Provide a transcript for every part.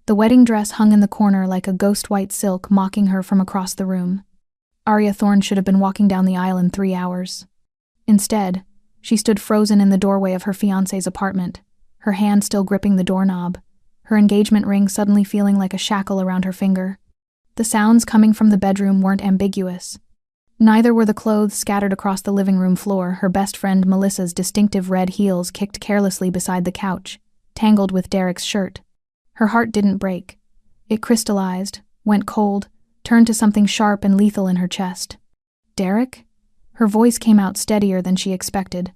The wedding dress hung in the corner like a ghost-white silk mocking her from across the room. Arya Thorne should have been walking down the aisle in 3 hours. Instead, she stood frozen in the doorway of her fiancé's apartment, her hand still gripping the doorknob, her engagement ring suddenly feeling like a shackle around her finger. The sounds coming from the bedroom weren't ambiguous. Neither were the clothes scattered across the living room floor. Her best friend Melissa's distinctive red heels kicked carelessly beside the couch, tangled with Derek's shirt. Her heart didn't break. It crystallized, went cold, turned to something sharp and lethal in her chest. "Derek?" Her voice came out steadier than she expected.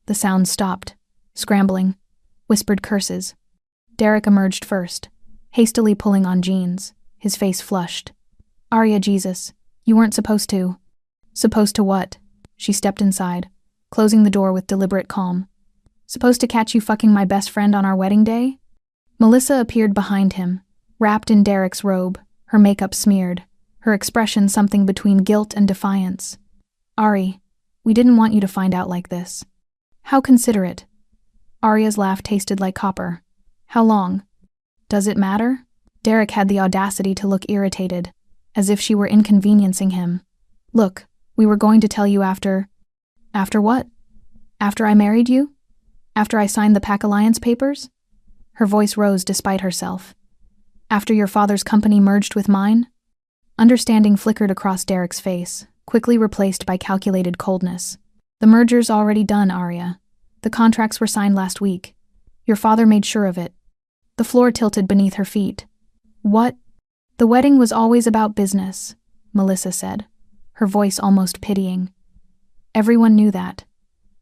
The sound stopped, scrambling, whispered curses. Derek emerged first, hastily pulling on jeans, his face flushed. "Arya, Jesus, you weren't supposed to." "Supposed to what?" She stepped inside, closing the door with deliberate calm. "Supposed to catch you fucking my best friend on our wedding day?" Melissa appeared behind him, wrapped in Derek's robe, her makeup smeared, her expression something between guilt and defiance. "Ari, we didn't want you to find out like this." "How considerate." Arya's laugh tasted like copper. "How long?" "Does it matter?" Derek had the audacity to look irritated, as if she were inconveniencing him. "Look, we were going to tell you after..." "After what? After I married you? After I signed the Pack Alliance papers?" Her voice rose despite herself. "After your father's company merged with mine?" Understanding flickered across Derek's face, quickly replaced by calculated coldness. "The merger's already done, Arya. The contracts were signed last week. Your father made sure of it." The floor tilted beneath her feet. "What?" "The wedding was always about business," Melissa said, her voice almost pitying. "Everyone knew that.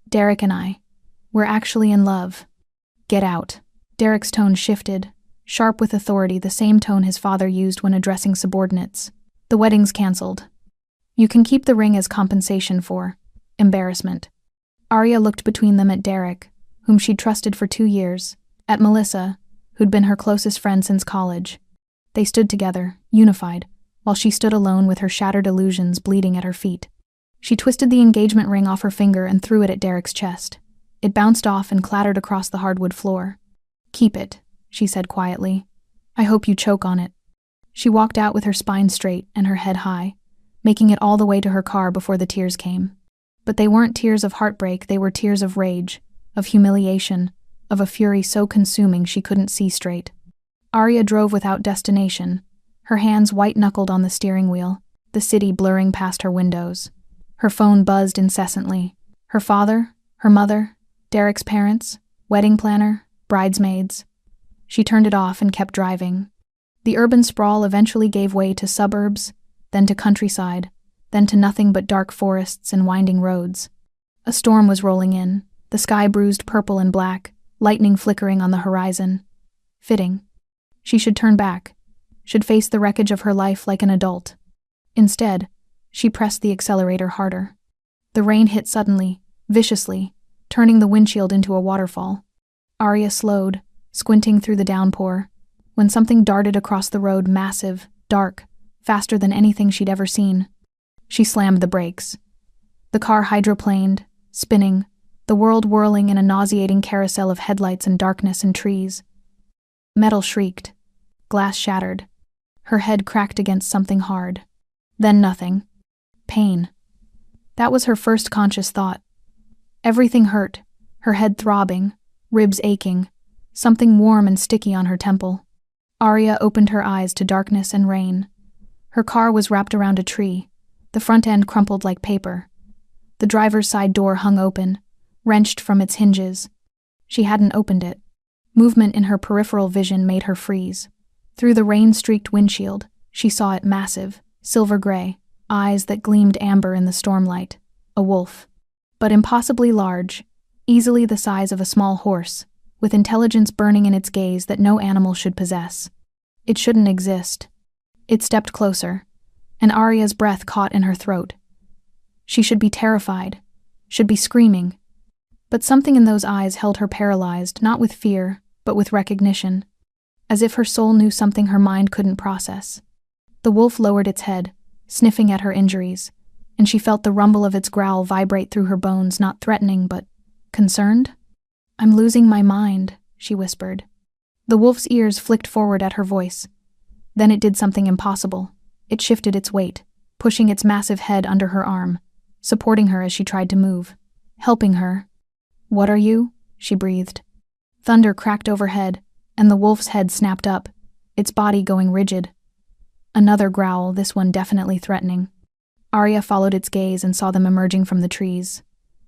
Derek and I. We're actually in love. Get out." Derek's tone shifted, sharp with authority, the same tone his father used when addressing subordinates. "The wedding's cancelled. You can keep the ring as compensation for embarrassment." Arya looked between them at Derek, whom she'd trusted for 2 years, at Melissa, who'd been her closest friend since college. They stood together, unified, while she stood alone with her shattered illusions bleeding at her feet. She twisted the engagement ring off her finger and threw it at Derek's chest. It bounced off and clattered across the hardwood floor. "Keep it," she said quietly. "I hope you choke on it." She walked out with her spine straight and her head high, making it all the way to her car before the tears came. But they weren't tears of heartbreak, they were tears of rage, of humiliation, of a fury so consuming she couldn't see straight. Arya drove without destination, her hands white-knuckled on the steering wheel, the city blurring past her windows. Her phone buzzed incessantly. Her father, her mother, Derek's parents, wedding planner, bridesmaids. She turned it off and kept driving. The urban sprawl eventually gave way to suburbs, then to countryside, then to nothing but dark forests and winding roads. A storm was rolling in, the sky bruised purple and black, lightning flickering on the horizon. Fitting. She should turn back, should face the wreckage of her life like an adult. Instead, she pressed the accelerator harder. The rain hit suddenly, viciously, turning the windshield into a waterfall. Arya slowed, squinting through the downpour, when something darted across the road, massive, dark, faster than anything she'd ever seen. She slammed the brakes. The car hydroplaned, spinning, the world whirling in a nauseating carousel of headlights and darkness and trees. Metal shrieked. Glass shattered. Her head cracked against something hard. Then nothing. Pain. That was her first conscious thought. Everything hurt, her head throbbing, ribs aching, something warm and sticky on her temple. Arya opened her eyes to darkness and rain. Her car was wrapped around a tree, the front end crumpled like paper. The driver's side door hung open, wrenched from its hinges. She hadn't opened it. Movement in her peripheral vision made her freeze. Through the rain-streaked windshield, she saw it massive, silver gray, eyes that gleamed amber in the stormlight. A wolf. But impossibly large, easily the size of a small horse, with intelligence burning in its gaze that no animal should possess. It shouldn't exist. It stepped closer, and Arya's breath caught in her throat. She should be terrified, should be screaming. But something in those eyes held her paralyzed, not with fear, but with recognition, as if her soul knew something her mind couldn't process. The wolf lowered its head, sniffing at her injuries, and she felt the rumble of its growl vibrate through her bones, not threatening, but concerned. "I'm losing my mind," she whispered. The wolf's ears flicked forward at her voice. Then it did something impossible. It shifted its weight, pushing its massive head under her arm, supporting her as she tried to move, helping her. "What are you?" she breathed. Thunder cracked overhead, and the wolf's head snapped up, its body going rigid. Another growl, this one definitely threatening. Arya followed its gaze and saw them emerging from the trees.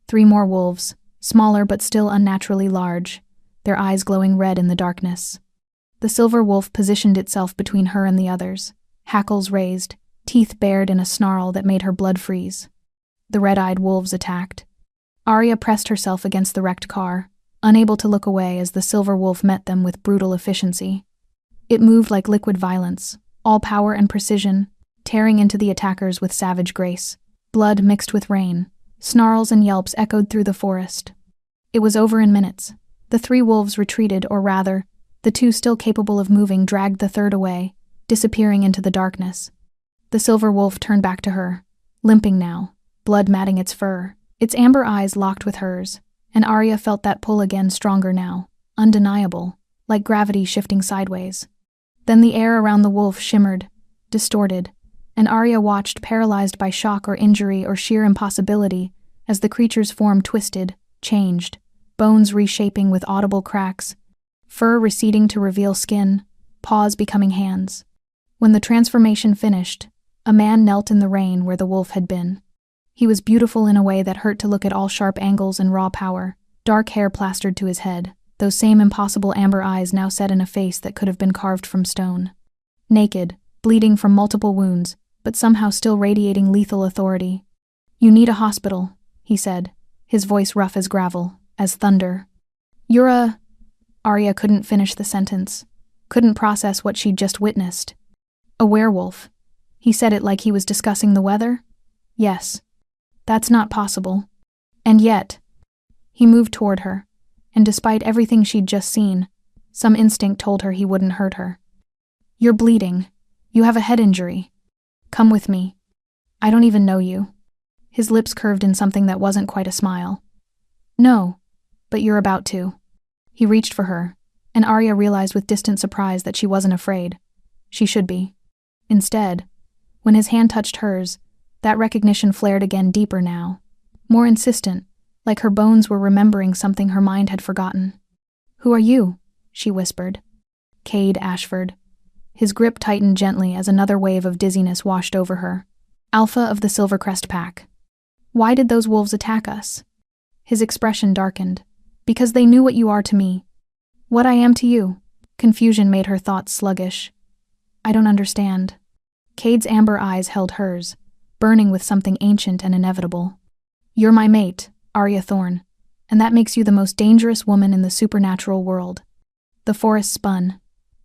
3 more wolves, smaller but still unnaturally large, their eyes glowing red in the darkness. The silver wolf positioned itself between her and the others, hackles raised, teeth bared in a snarl that made her blood freeze. The red-eyed wolves attacked. Arya pressed herself against the wrecked car, unable to look away as the silver wolf met them with brutal efficiency. It moved like liquid violence, all power and precision, tearing into the attackers with savage grace. Blood mixed with rain. Snarls and yelps echoed through the forest. It was over in minutes. The 3 wolves retreated, or rather, the 2 still capable of moving dragged the third away, disappearing into the darkness. The silver wolf turned back to her, limping now, blood matting its fur. Its amber eyes locked with hers, and Arya felt that pull again, stronger now, undeniable, like gravity shifting sideways. Then the air around the wolf shimmered, distorted, and Arya watched, paralyzed by shock or injury or sheer impossibility, as the creature's form twisted, changed, bones reshaping with audible cracks, fur receding to reveal skin, paws becoming hands. When the transformation finished, a man knelt in the rain where the wolf had been. He was beautiful in a way that hurt to look at, all sharp angles and raw power, dark hair plastered to his head, those same impossible amber eyes now set in a face that could have been carved from stone. Naked, bleeding from multiple wounds, but somehow still radiating lethal authority. "You need a hospital," he said, his voice rough as gravel, as thunder. "You're a—" Arya couldn't finish the sentence, couldn't process what she'd just witnessed. "A werewolf." He said it like he was discussing the weather. "Yes. That's not possible. And yet—" He moved toward her, and despite everything she'd just seen, some instinct told her he wouldn't hurt her. "You're bleeding. You have a head injury. Come with me. I don't even know you." His lips curved in something that wasn't quite a smile. "No, but you're about to." He reached for her, and Arya realized with distant surprise that she wasn't afraid. She should be. Instead, when his hand touched hers, that recognition flared again, deeper now, more insistent, like her bones were remembering something her mind had forgotten. "Who are you?" she whispered. "Cade Ashford." His grip tightened gently as another wave of dizziness washed over her. "Alpha of the Silvercrest Pack." "Why did those wolves attack us?" His expression darkened. "Because they knew what you are to me. What I am to you." Confusion made her thoughts sluggish. "I don't understand." Cade's amber eyes held hers, burning with something ancient and inevitable. "You're my mate, Arya Thorne, and that makes you the most dangerous woman in the supernatural world." The forest spun.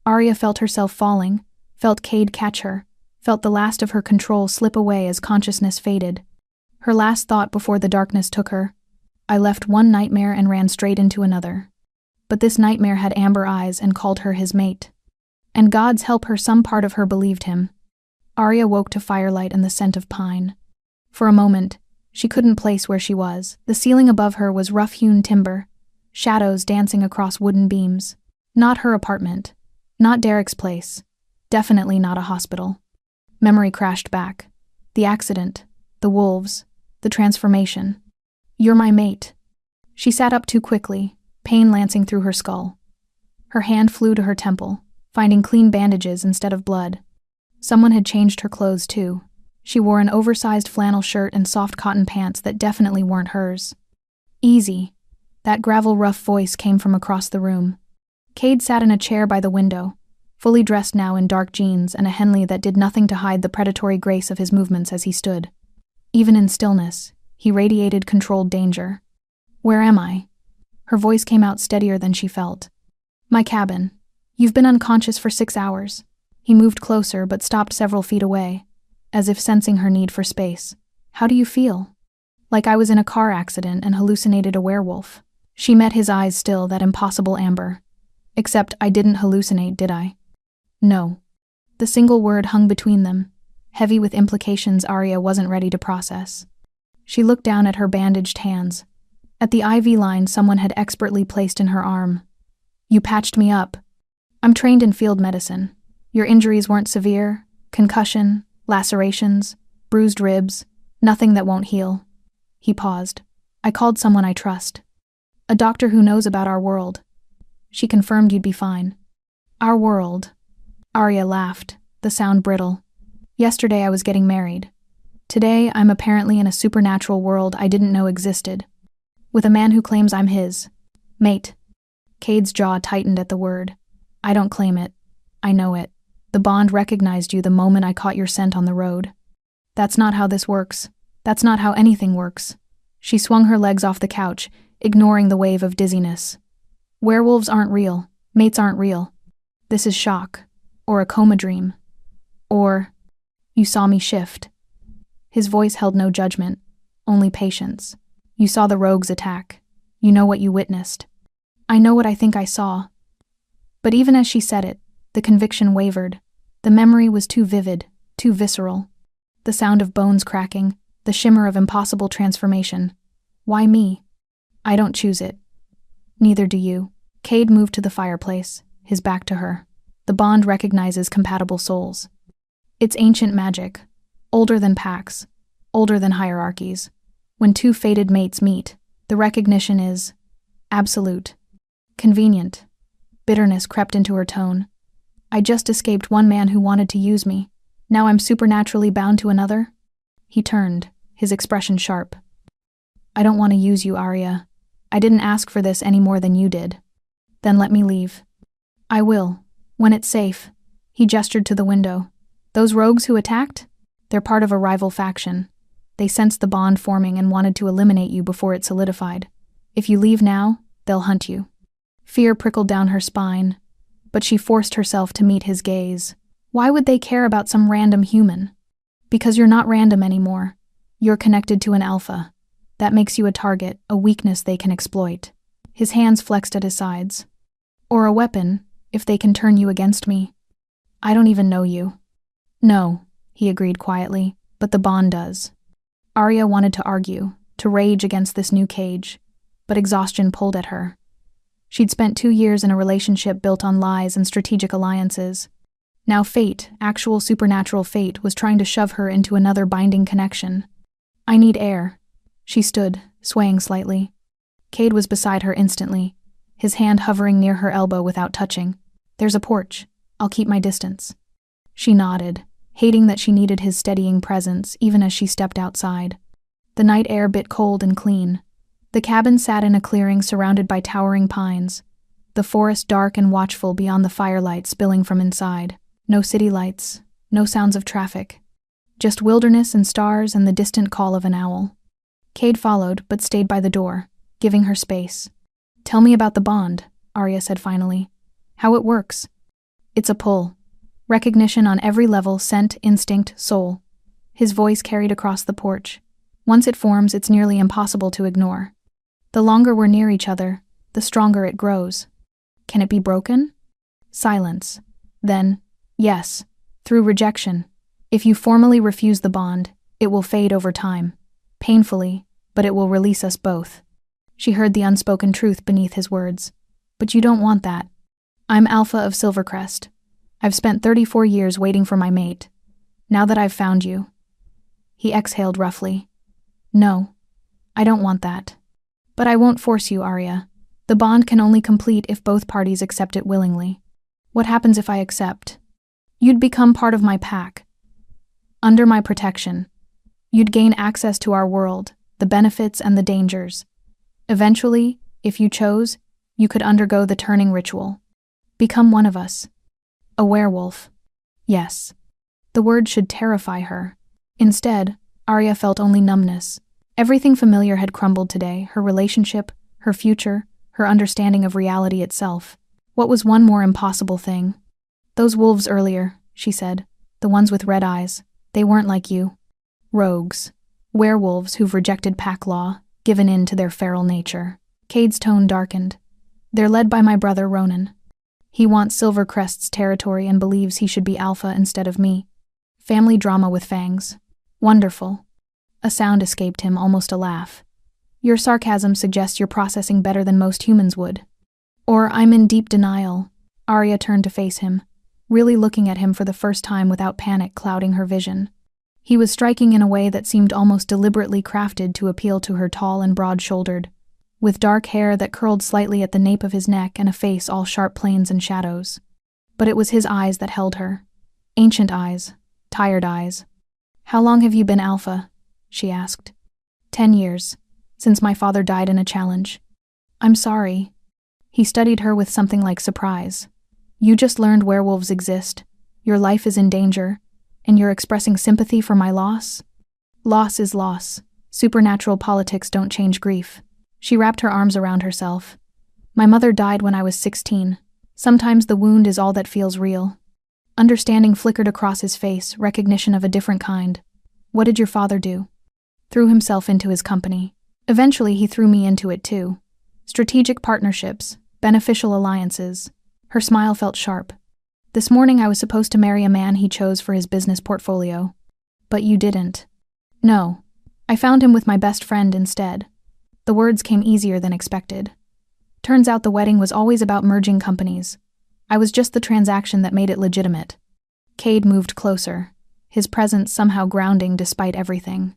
Arya felt herself falling, felt Cade catch her, felt the last of her control slip away as consciousness faded. Her last thought before the darkness took her: "I left one nightmare and ran straight into another." But this nightmare had amber eyes and called her his mate. And God's help her, some part of her believed him. Arya woke to firelight and the scent of pine. For a moment, she couldn't place where she was. The ceiling above her was rough-hewn timber, shadows dancing across wooden beams. Not her apartment. Not Derek's place. Definitely not a hospital. Memory crashed back. The accident. The wolves. The transformation. "You're my mate." She sat up too quickly, pain lancing through her skull. Her hand flew to her temple, finding clean bandages instead of blood. Someone had changed her clothes too. She wore an oversized flannel shirt and soft cotton pants that definitely weren't hers. "Easy." That gravel-rough voice came from across the room. Cade sat in a chair by the window, fully dressed now in dark jeans and a Henley that did nothing to hide the predatory grace of his movements as he stood. Even in stillness, he radiated controlled danger. "Where am I?" Her voice came out steadier than she felt. "My cabin. You've been unconscious for 6 hours." He moved closer but stopped several feet away, as if sensing her need for space. "How do you feel?" "Like I was in a car accident and hallucinated a werewolf." She met his eyes still, that impossible amber. "Except I didn't hallucinate, did I?" "No." The single word hung between them, heavy with implications Arya wasn't ready to process. She looked down at her bandaged hands, at the IV line someone had expertly placed in her arm. "You patched me up." I'm trained in field medicine. Your injuries weren't severe. Concussion, lacerations, bruised ribs, nothing that won't heal. He paused. I called someone I trust. A doctor who knows about our world. She confirmed you'd be fine. Our world. Arya laughed, the sound brittle. Yesterday I was getting married. Today I'm apparently in a supernatural world I didn't know existed. With a man who claims I'm his. Mate. Cade's jaw tightened at the word. I don't claim it. I know it. The bond recognized you the moment I caught your scent on the road. That's not how this works. That's not how anything works. She swung her legs off the couch, ignoring the wave of dizziness. Werewolves aren't real. Mates aren't real. This is shock. Or a coma dream. Or, you saw me shift. His voice held no judgment, only patience. You saw the rogues attack. You know what you witnessed. I know what I think I saw. But even as she said it, the conviction wavered. The memory was too vivid, too visceral. The sound of bones cracking, the shimmer of impossible transformation. Why me? I don't choose it. Neither do you. Cade moved to the fireplace, his back to her. The bond recognizes compatible souls. It's ancient magic, older than pacts, older than hierarchies. When two fated mates meet, the recognition is absolute. Convenient. Bitterness crept into her tone. I just escaped one man who wanted to use me. Now I'm supernaturally bound to another? He turned, his expression sharp. I don't want to use you, Arya. I didn't ask for this any more than you did. Then let me leave. I will. When it's safe. He gestured to the window. Those rogues who attacked? They're part of a rival faction. They sensed the bond forming and wanted to eliminate you before it solidified. If you leave now, they'll hunt you. Fear prickled down her spine, but she forced herself to meet his gaze. Why would they care about some random human? Because you're not random anymore. You're connected to an alpha. That makes you a target, a weakness they can exploit. His hands flexed at his sides. Or a weapon, if they can turn you against me. I don't even know you. No, he agreed quietly, but the bond does. Arya wanted to argue, to rage against this new cage, but exhaustion pulled at her. She'd spent 2 years in a relationship built on lies and strategic alliances. Now fate, actual supernatural fate, was trying to shove her into another binding connection. I need air. She stood, swaying slightly. Cade was beside her instantly, his hand hovering near her elbow without touching. There's a porch. I'll keep my distance. She nodded, hating that she needed his steadying presence even as she stepped outside. The night air bit cold and clean. The cabin sat in a clearing surrounded by towering pines, the forest dark and watchful beyond the firelight spilling from inside. No city lights, no sounds of traffic. Just wilderness and stars and the distant call of an owl. Cade followed, but stayed by the door, giving her space. Tell me about the bond, Arya said finally. How it works. It's a pull. Recognition on every level, scent, instinct, soul. His voice carried across the porch. Once it forms, it's nearly impossible to ignore. The longer we're near each other, the stronger it grows. Can it be broken? Silence. Then, yes, through rejection. If you formally refuse the bond, it will fade over time. Painfully, but it will release us both. She heard the unspoken truth beneath his words. But you don't want that. I'm Alpha of Silvercrest. I've spent 34 years waiting for my mate. Now that I've found you. He exhaled roughly. No, I don't want that. But I won't force you, Arya. The bond can only complete if both parties accept it willingly. What happens if I accept? You'd become part of my pack. Under my protection. You'd gain access to our world, the benefits and the dangers. Eventually, if you chose, you could undergo the turning ritual. Become one of us. A werewolf. Yes. The word should terrify her. Instead, Arya felt only numbness. Everything familiar had crumbled today, her relationship, her future, her understanding of reality itself. What was one more impossible thing? Those wolves earlier, she said, the ones with red eyes, they weren't like you. Rogues. Werewolves who've rejected pack law, given in to their feral nature. Cade's tone darkened. They're led by my brother Ronan. He wants Silvercrest's territory and believes he should be alpha instead of me. Family drama with fangs. Wonderful. A sound escaped him, almost a laugh. Your sarcasm suggests you're processing better than most humans would. Or I'm in deep denial. Arya turned to face him, really looking at him for the first time without panic clouding her vision. He was striking in a way that seemed almost deliberately crafted to appeal to her tall and broad-shouldered, with dark hair that curled slightly at the nape of his neck and a face all sharp planes and shadows. But it was his eyes that held her. Ancient eyes, tired eyes. "How long have you been Alpha?" she asked. 10 years, since my father died in a challenge. "I'm sorry." He studied her with something like surprise. "You just learned werewolves exist. Your life is in danger, and you're expressing sympathy for my loss? Loss is loss. Supernatural politics don't change grief." She wrapped her arms around herself. "My mother died when I was 16. Sometimes the wound is all that feels real." Understanding flickered across his face, recognition of a different kind. "What did your father do?" "Threw himself into his company. Eventually he threw me into it too. Strategic partnerships, beneficial alliances." Her smile felt sharp. "This morning I was supposed to marry a man he chose for his business portfolio. But you didn't." "No. I found him with my best friend instead." The words came easier than expected. "Turns out the wedding was always about merging companies. I was just the transaction that made it legitimate." Cade moved closer, his presence somehow grounding despite everything.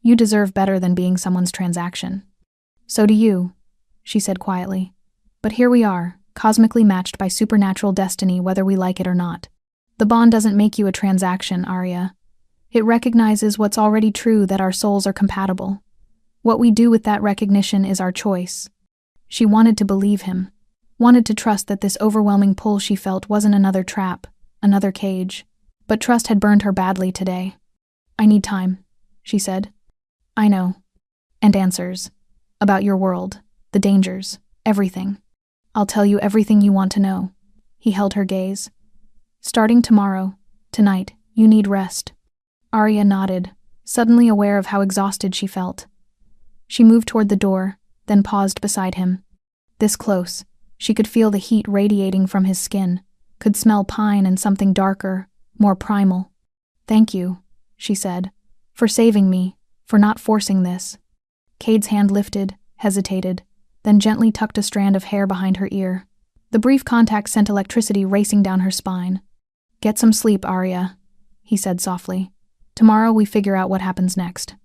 "You deserve better than being someone's transaction." "So do you," she said quietly. "But here we are, cosmically matched by supernatural destiny whether we like it or not. The bond doesn't make you a transaction, Arya. It recognizes what's already true, that our souls are compatible. What we do with that recognition is our choice." She wanted to believe him, wanted to trust that this overwhelming pull she felt wasn't another trap, another cage. But trust had burned her badly today. "I need time," she said. "I know." "And answers. About your world, the dangers, everything. I'll tell you everything you want to know." He held her gaze. "Starting tomorrow, tonight, you need rest." Arya nodded, suddenly aware of how exhausted she felt. She moved toward the door, then paused beside him. This close, she could feel the heat radiating from his skin, could smell pine and something darker, more primal. "Thank you," she said, "for saving me, for not forcing this." Cade's hand lifted, hesitated, then gently tucked a strand of hair behind her ear. The brief contact sent electricity racing down her spine. "Get some sleep, Arya," he said softly. "Tomorrow we figure out what happens next."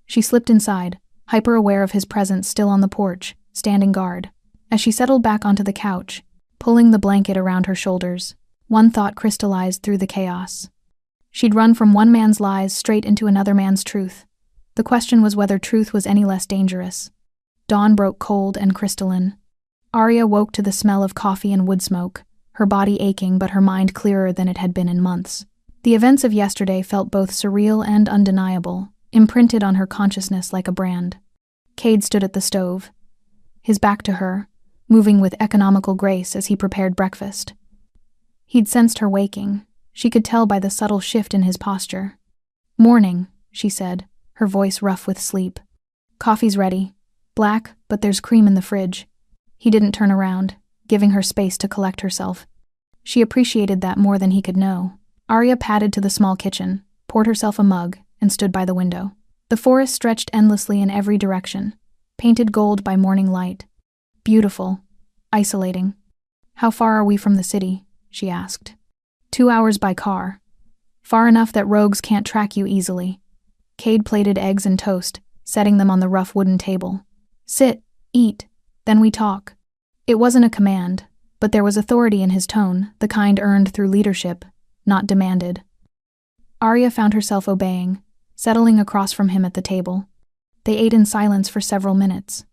She slipped inside, hyper-aware of his presence still on the porch, standing guard. As she settled back onto the couch, pulling the blanket around her shoulders, one thought crystallized through the chaos. She'd run from one man's lies straight into another man's truth. The question was whether truth was any less dangerous. Dawn broke cold and crystalline. Arya woke to the smell of coffee and wood smoke, her body aching but her mind clearer than it had been in months. The events of yesterday felt both surreal and undeniable, imprinted on her consciousness like a brand. Cade stood at the stove, his back to her, moving with economical grace as he prepared breakfast. He'd sensed her waking. She could tell by the subtle shift in his posture. "Morning," she said, her voice rough with sleep. "Coffee's ready. Black, but there's cream in the fridge." He didn't turn around, giving her space to collect herself. She appreciated that more than he could know. Arya padded to the small kitchen, poured herself a mug, and stood by the window. The forest stretched endlessly in every direction, painted gold by morning light. Beautiful, isolating. "How far are we from the city?" she asked. 2 hours by car. Far enough that rogues can't track you easily. Cade plated eggs and toast, setting them on the rough wooden table. "Sit, eat, then we talk." It wasn't a command, but there was authority in his tone, the kind earned through leadership, not demanded. Arya found herself obeying, settling across from him at the table. They ate in silence for several minutes.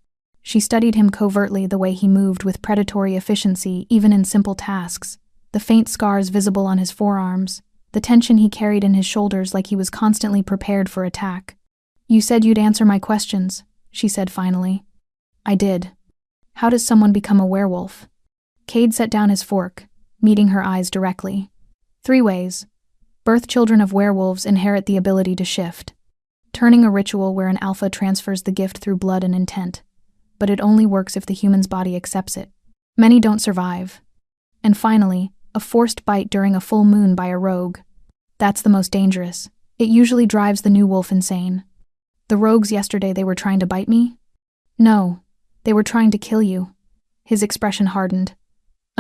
She studied him covertly, the way he moved with predatory efficiency even in simple tasks, the faint scars visible on his forearms, the tension he carried in his shoulders like he was constantly prepared for attack. "You said you'd answer my questions," she said finally. "I did. How does someone become a werewolf?" Cade set down his fork, meeting her eyes directly. 3 ways. Birth children of werewolves inherit the ability to shift. Turning a ritual where an alpha transfers the gift through blood and intent, but it only works if the human's body accepts it. Many don't survive. And finally, a forced bite during a full moon by a rogue. That's the most dangerous. It usually drives the new wolf insane. "The rogues yesterday, they were trying to bite me?" "No, they were trying to kill you." His expression hardened.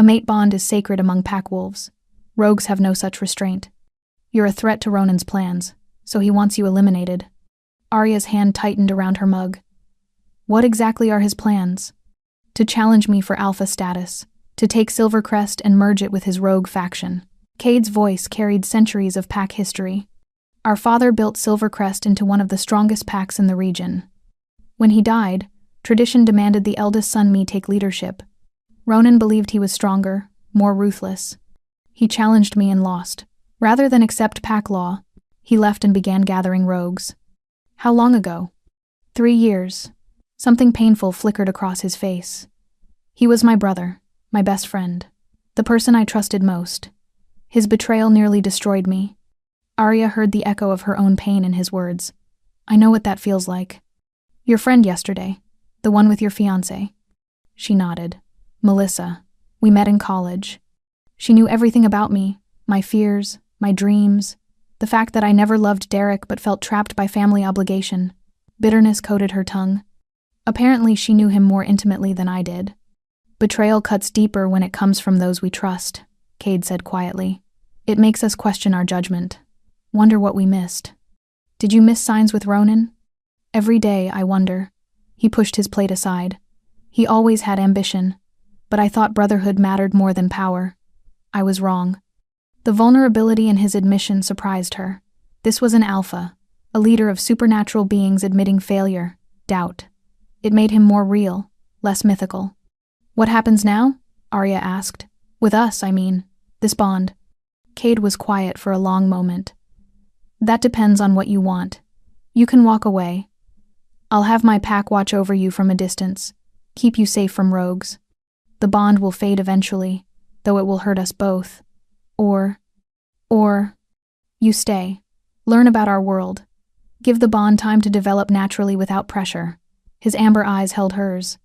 A mate bond is sacred among pack wolves. Rogues have no such restraint. You're a threat to Ronan's plans, so he wants you eliminated. Arya's hand tightened around her mug. What exactly are his plans? To challenge me for alpha status, to take Silvercrest and merge it with his rogue faction. Cade's voice carried centuries of pack history. Our father built Silvercrest into one of the strongest packs in the region. When he died, tradition demanded the eldest son me take leadership. Ronan believed he was stronger, more ruthless. He challenged me and lost. Rather than accept pack law, he left and began gathering rogues. How long ago? 3 years. Something painful flickered across his face. He was my brother, my best friend, the person I trusted most. His betrayal nearly destroyed me. Arya heard the echo of her own pain in his words. I know what that feels like. Your friend yesterday, the one with your fiancé. She nodded. Melissa. We met in college. She knew everything about me, my fears, my dreams, the fact that I never loved Derek but felt trapped by family obligation. Bitterness coated her tongue. Apparently she knew him more intimately than I did. Betrayal cuts deeper when it comes from those we trust, Cade said quietly. It makes us question our judgment. Wonder what we missed. Did you miss signs with Ronan? Every day, I wonder. He pushed his plate aside. He always had ambition, but I thought brotherhood mattered more than power. I was wrong. The vulnerability in his admission surprised her. This was an alpha, a leader of supernatural beings admitting failure, doubt. It made him more real, less mythical. What happens now? Arya asked. With us, I mean. This bond. Cade was quiet for a long moment. That depends on what you want. You can walk away. I'll have my pack watch over you from a distance, keep you safe from rogues. The bond will fade eventually, though it will hurt us both. Or, you stay. Learn about our world. Give the bond time to develop naturally without pressure. His amber eyes held hers.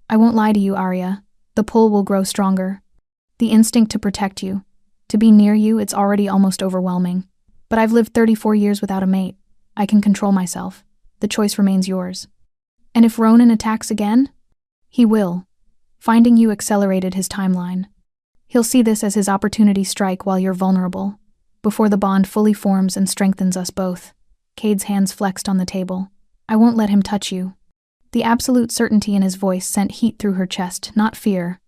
I won't lie to you, Arya. The pull will grow stronger. The instinct to protect you. To be near you, it's already almost overwhelming. But I've lived 34 years without a mate. I can control myself. The choice remains yours. And if Ronan attacks again? He will. Finding you accelerated his timeline. He'll see this as his opportunity strike while you're vulnerable, before the bond fully forms and strengthens us both. Cade's hands flexed on the table. I won't let him touch you. The absolute certainty in his voice sent heat through her chest, not fear,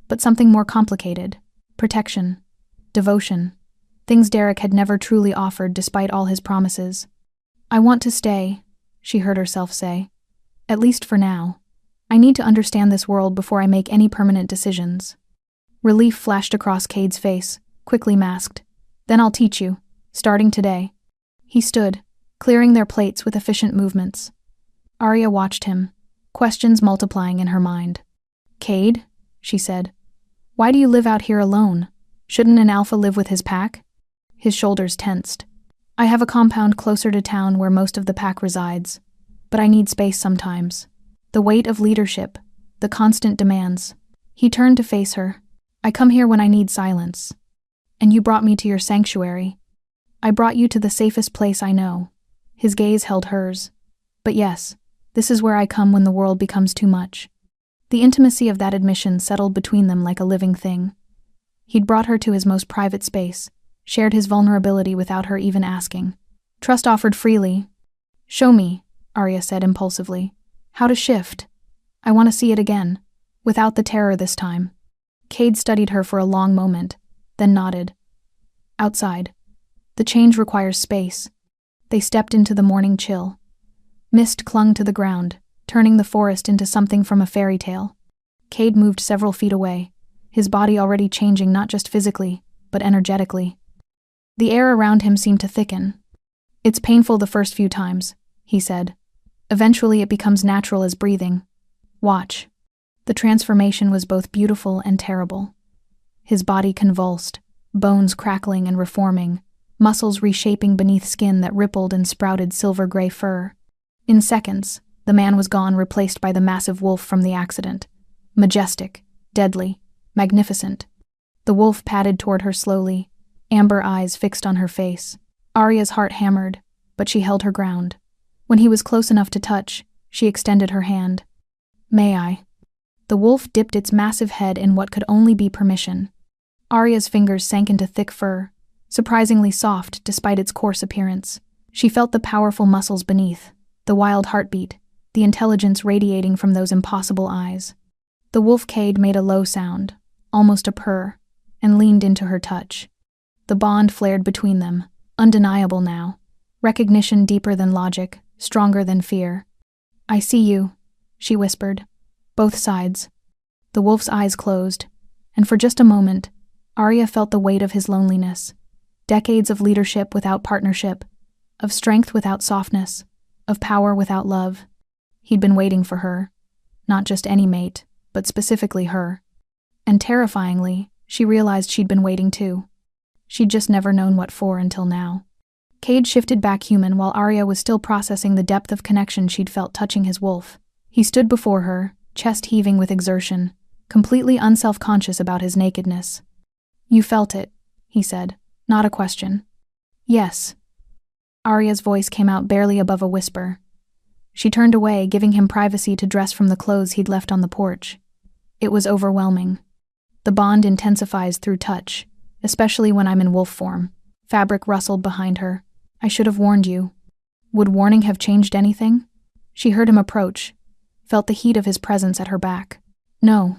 but something more complicated. Protection. Devotion. Things Derek had never truly offered despite all his promises. I want to stay, she heard herself say. At least for now. I need to understand this world before I make any permanent decisions. Relief flashed across Cade's face, quickly masked. Then I'll teach you, starting today. He stood, clearing their plates with efficient movements. Arya watched him, questions multiplying in her mind. Cade, she said. Why do you live out here alone? Shouldn't an alpha live with his pack? His shoulders tensed. I have a compound closer to town where most of the pack resides, but I need space sometimes. The weight of leadership, the constant demands. He turned to face her. I come here when I need silence. And you brought me to your sanctuary. I brought you to the safest place I know. His gaze held hers. But yes, this is where I come when the world becomes too much. The intimacy of that admission settled between them like a living thing. He'd brought her to his most private space, shared his vulnerability without her even asking. Trust offered freely. Show me, Arya said impulsively. How to shift. I want to see it again, without the terror this time. Cade studied her for a long moment, then nodded. Outside. The change requires space. They stepped into the morning chill. Mist clung to the ground, turning the forest into something from a fairy tale. Cade moved several feet away, his body already changing not just physically, but energetically. The air around him seemed to thicken. It's painful the first few times, he said. Eventually it becomes natural as breathing. Watch. The transformation was both beautiful and terrible. His body convulsed, bones crackling and reforming, muscles reshaping beneath skin that rippled and sprouted silver-gray fur. In seconds, the man was gone, replaced by the massive wolf from the accident. Majestic, deadly, magnificent. The wolf padded toward her slowly, amber eyes fixed on her face. Arya's heart hammered, but she held her ground. When he was close enough to touch, she extended her hand. May I? The wolf dipped its massive head in what could only be permission. Arya's fingers sank into thick fur, surprisingly soft despite its coarse appearance. She felt the powerful muscles beneath, the wild heartbeat, the intelligence radiating from those impossible eyes. The wolf Cade made a low sound, almost a purr, and leaned into her touch. The bond flared between them, undeniable now. Recognition deeper than logic, stronger than fear. "I see you," she whispered. "Both sides." The wolf's eyes closed, and for just a moment, Arya felt the weight of his loneliness. Decades of leadership without partnership, of strength without softness, of power without love. He'd been waiting for her. Not just any mate, but specifically her. And terrifyingly, she realized she'd been waiting too. She'd just never known what for until now. Cade shifted back human while Arya was still processing the depth of connection she'd felt touching his wolf. He stood before her, chest heaving with exertion, completely unself-conscious about his nakedness. "You felt it," he said, not a question. "Yes." Arya's voice came out barely above a whisper. She turned away, giving him privacy to dress from the clothes he'd left on the porch. It was overwhelming. The bond intensifies through touch, especially when I'm in wolf form. Fabric rustled behind her. "I should have warned you." Would warning have changed anything? She heard him approach, felt the heat of his presence at her back. "No."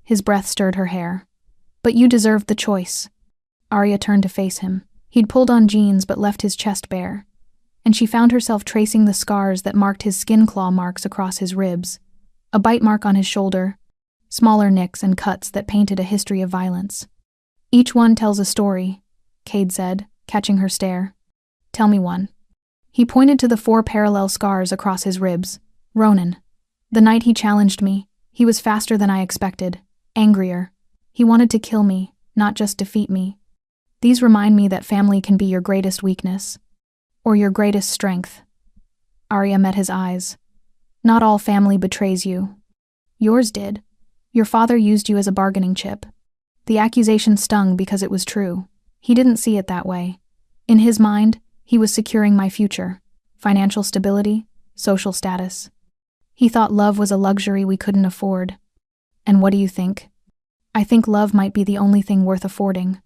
His breath stirred her hair. "But you deserved the choice." Arya turned to face him. He'd pulled on jeans but left his chest bare, and she found herself tracing the scars that marked his skin claw marks across his ribs, a bite mark on his shoulder, smaller nicks and cuts that painted a history of violence. "Each one tells a story," Cade said, catching her stare. "Tell me one." He pointed to the 4 parallel scars across his ribs. "Ronan. The night he challenged me, he was faster than I expected, angrier. He wanted to kill me, not just defeat me. These remind me that family can be your greatest weakness, or your greatest strength." Arya met his eyes. "Not all family betrays you. Yours did. Your father used you as a bargaining chip." The accusation stung because it was true. He didn't see it that way. In his mind, he was securing my future, financial stability, social status. He thought love was a luxury we couldn't afford. And what do you think? I think love might be the only thing worth affording.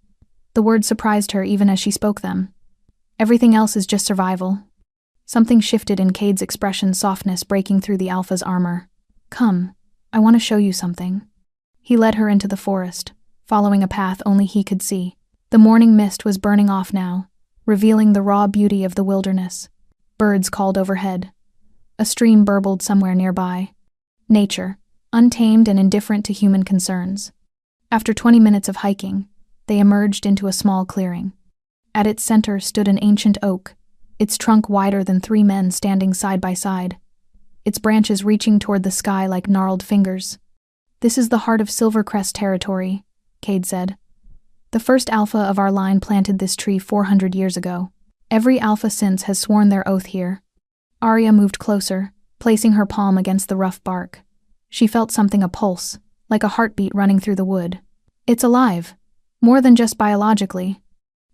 The words surprised her even as she spoke them. Everything else is just survival. Something shifted in Cade's expression, softness breaking through the alpha's armor. "Come, I want to show you something." He led her into the forest, following a path only he could see. The morning mist was burning off now, revealing the raw beauty of the wilderness. Birds called overhead. A stream burbled somewhere nearby. Nature, untamed and indifferent to human concerns. After 20 minutes of hiking, they emerged into a small clearing. At its center stood an ancient oak, its trunk wider than 3 men standing side by side, its branches reaching toward the sky like gnarled fingers. "This is the heart of Silvercrest territory," Cade said. "The first alpha of our line planted this tree 400 years ago. Every alpha since has sworn their oath here." Arya moved closer, placing her palm against the rough bark. She felt something, a pulse, like a heartbeat running through the wood. "It's alive. More than just biologically.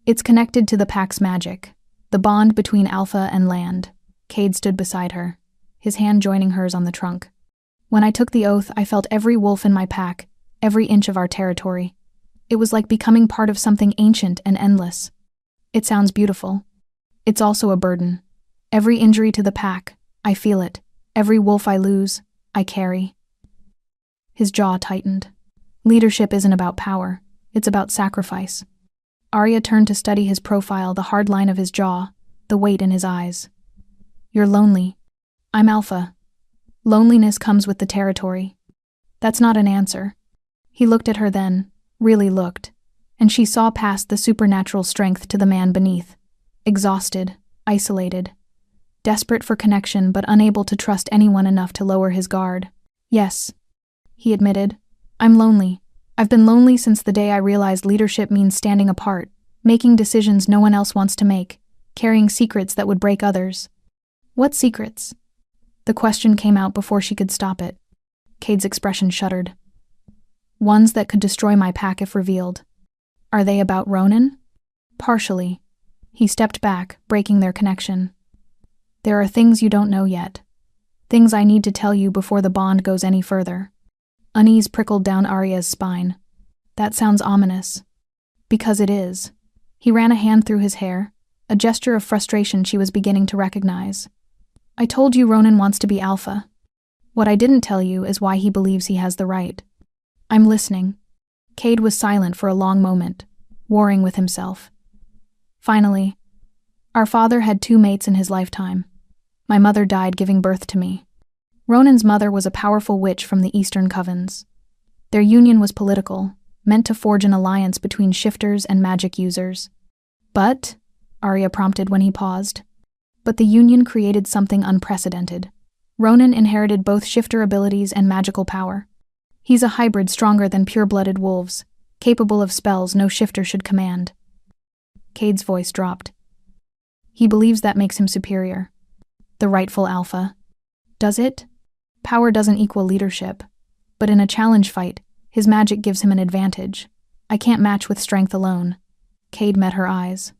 It's connected to the pack's magic, the bond between alpha and land." Cade stood beside her, his hand joining hers on the trunk. "When I took the oath, I felt every wolf in my pack, every inch of our territory. It was like becoming part of something ancient and endless. It sounds beautiful. It's also a burden. Every injury to the pack, I feel it. Every wolf I lose, I carry." His jaw tightened. Leadership isn't about power. It's about sacrifice. Arya turned to study his profile, the hard line of his jaw, the weight in his eyes. "You're lonely. I'm alpha. Loneliness comes with the territory." "That's not an answer." He looked at her then, really looked, and she saw past the supernatural strength to the man beneath. Exhausted, isolated, desperate for connection but unable to trust anyone enough to lower his guard. "Yes," he admitted. "I'm lonely. I've been lonely since the day I realized leadership means standing apart, making decisions no one else wants to make, carrying secrets that would break others." "What secrets?" The question came out before she could stop it. Cade's expression shuddered. "Ones that could destroy my pack if revealed." "Are they about Ronan?" "Partially." He stepped back, breaking their connection. "There are things you don't know yet. Things I need to tell you before the bond goes any further." Unease prickled down Arya's spine. That sounds ominous. Because it is. He ran a hand through his hair, a gesture of frustration she was beginning to recognize. I told you Ronan wants to be alpha. What I didn't tell you is why he believes he has the right. I'm listening. Cade was silent for a long moment, warring with himself. Finally, our father had 2 mates in his lifetime. My mother died giving birth to me. Ronan's mother was a powerful witch from the Eastern Covens. Their union was political, meant to forge an alliance between shifters and magic users. But, Arya prompted when he paused, but the union created something unprecedented. Ronan inherited both shifter abilities and magical power. He's a hybrid stronger than pure-blooded wolves, capable of spells no shifter should command. Cade's voice dropped. He believes that makes him superior. The rightful alpha. Does it? Power doesn't equal leadership. But in a challenge fight, his magic gives him an advantage. I can't match with strength alone. Cade met her eyes.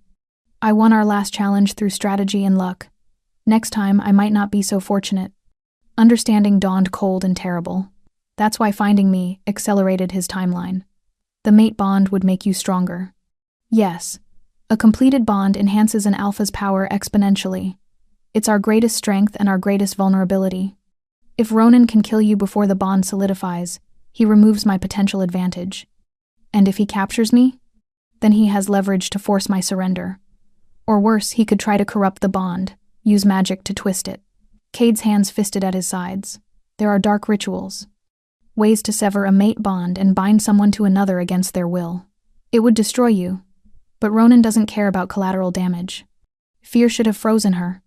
I won our last challenge through strategy and luck. Next time, I might not be so fortunate. Understanding dawned cold and terrible. That's why finding me accelerated his timeline. The mate bond would make you stronger. Yes, a completed bond enhances an alpha's power exponentially. It's our greatest strength and our greatest vulnerability. If Ronan can kill you before the bond solidifies, he removes my potential advantage. And if he captures me, then he has leverage to force my surrender. Or worse, he could try to corrupt the bond, use magic to twist it. Cade's hands fisted at his sides. There are dark rituals. Ways to sever a mate bond and bind someone to another against their will. It would destroy you. But Ronan doesn't care about collateral damage. Fear should have frozen her.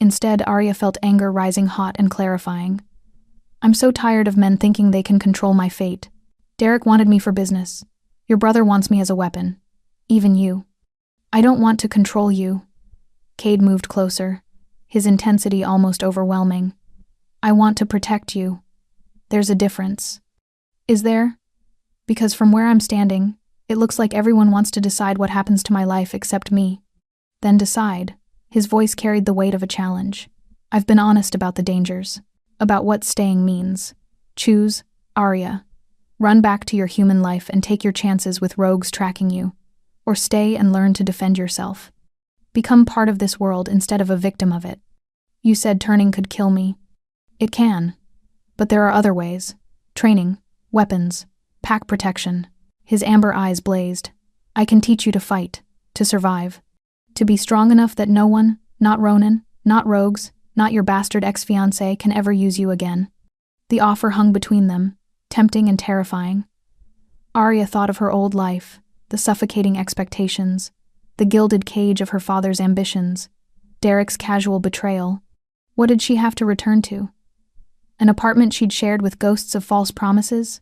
Instead, Arya felt anger rising hot and clarifying. I'm so tired of men thinking they can control my fate. Derek wanted me for business. Your brother wants me as a weapon. Even you. I don't want to control you. Cade moved closer, his intensity almost overwhelming. I want to protect you. There's a difference. Is there? Because from where I'm standing, it looks like everyone wants to decide what happens to my life except me. Then decide. His voice carried the weight of a challenge. I've been honest about the dangers, about what staying means. Choose, Arya. Run back to your human life and take your chances with rogues tracking you. Or stay and learn to defend yourself. Become part of this world instead of a victim of it. You said turning could kill me. It can. But there are other ways. Training, weapons, pack protection. His amber eyes blazed. I can teach you to fight, to survive. To be strong enough that no one, not Ronan, not rogues, not your bastard ex-fiancé can ever use you again. The offer hung between them, tempting and terrifying. Arya thought of her old life, the suffocating expectations, the gilded cage of her father's ambitions, Derek's casual betrayal. What did she have to return to? An apartment she'd shared with ghosts of false promises?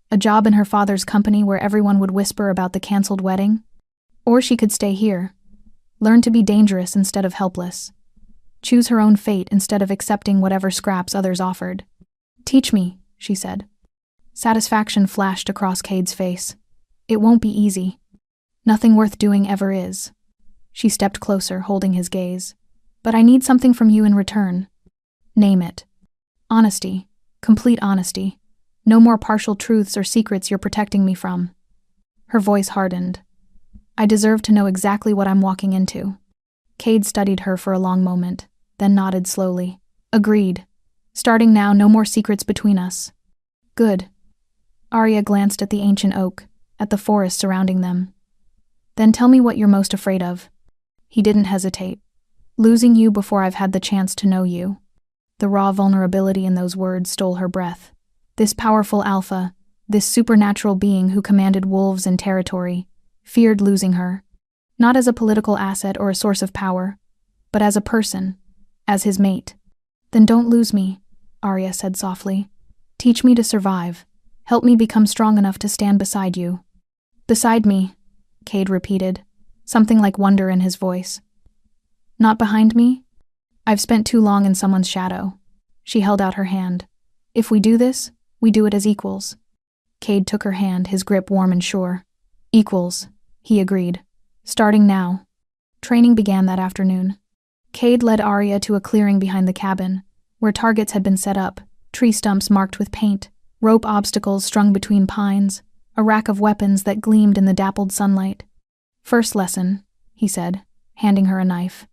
A job in her father's company where everyone would whisper about the canceled wedding? Or she could stay here, learn to be dangerous instead of helpless, choose her own fate instead of accepting whatever scraps others offered. Teach me, she said. Satisfaction flashed across Cade's face. It won't be easy. Nothing worth doing ever is. She stepped closer, holding his gaze. But I need something from you in return. Name it. Honesty. Complete honesty. No more partial truths or secrets you're protecting me from. Her voice hardened. I deserve to know exactly what I'm walking into. Cade studied her for a long moment, then nodded slowly. Agreed. Starting now, no more secrets between us. Good. Arya glanced at the ancient oak, at the forest surrounding them. Then tell me what you're most afraid of. He didn't hesitate. Losing you before I've had the chance to know you. The raw vulnerability in those words stole her breath. This powerful alpha, this supernatural being who commanded wolves and territory, feared losing her. Not as a political asset or a source of power, but as a person, as his mate. Then don't lose me, Arya said softly. Teach me to survive. Help me become strong enough to stand beside you. Beside me, Cade repeated, something like wonder in his voice. Not behind me? I've spent too long in someone's shadow. She held out her hand. If we do this, we do it as equals. Cade took her hand, his grip warm and sure. Equals, he agreed. Starting now. Training began that afternoon. Cade led Arya to a clearing behind the cabin, where targets had been set up, tree stumps marked with paint, Rope obstacles strung between pines, a rack of weapons that gleamed in the dappled sunlight. "First lesson," he said, handing her a knife.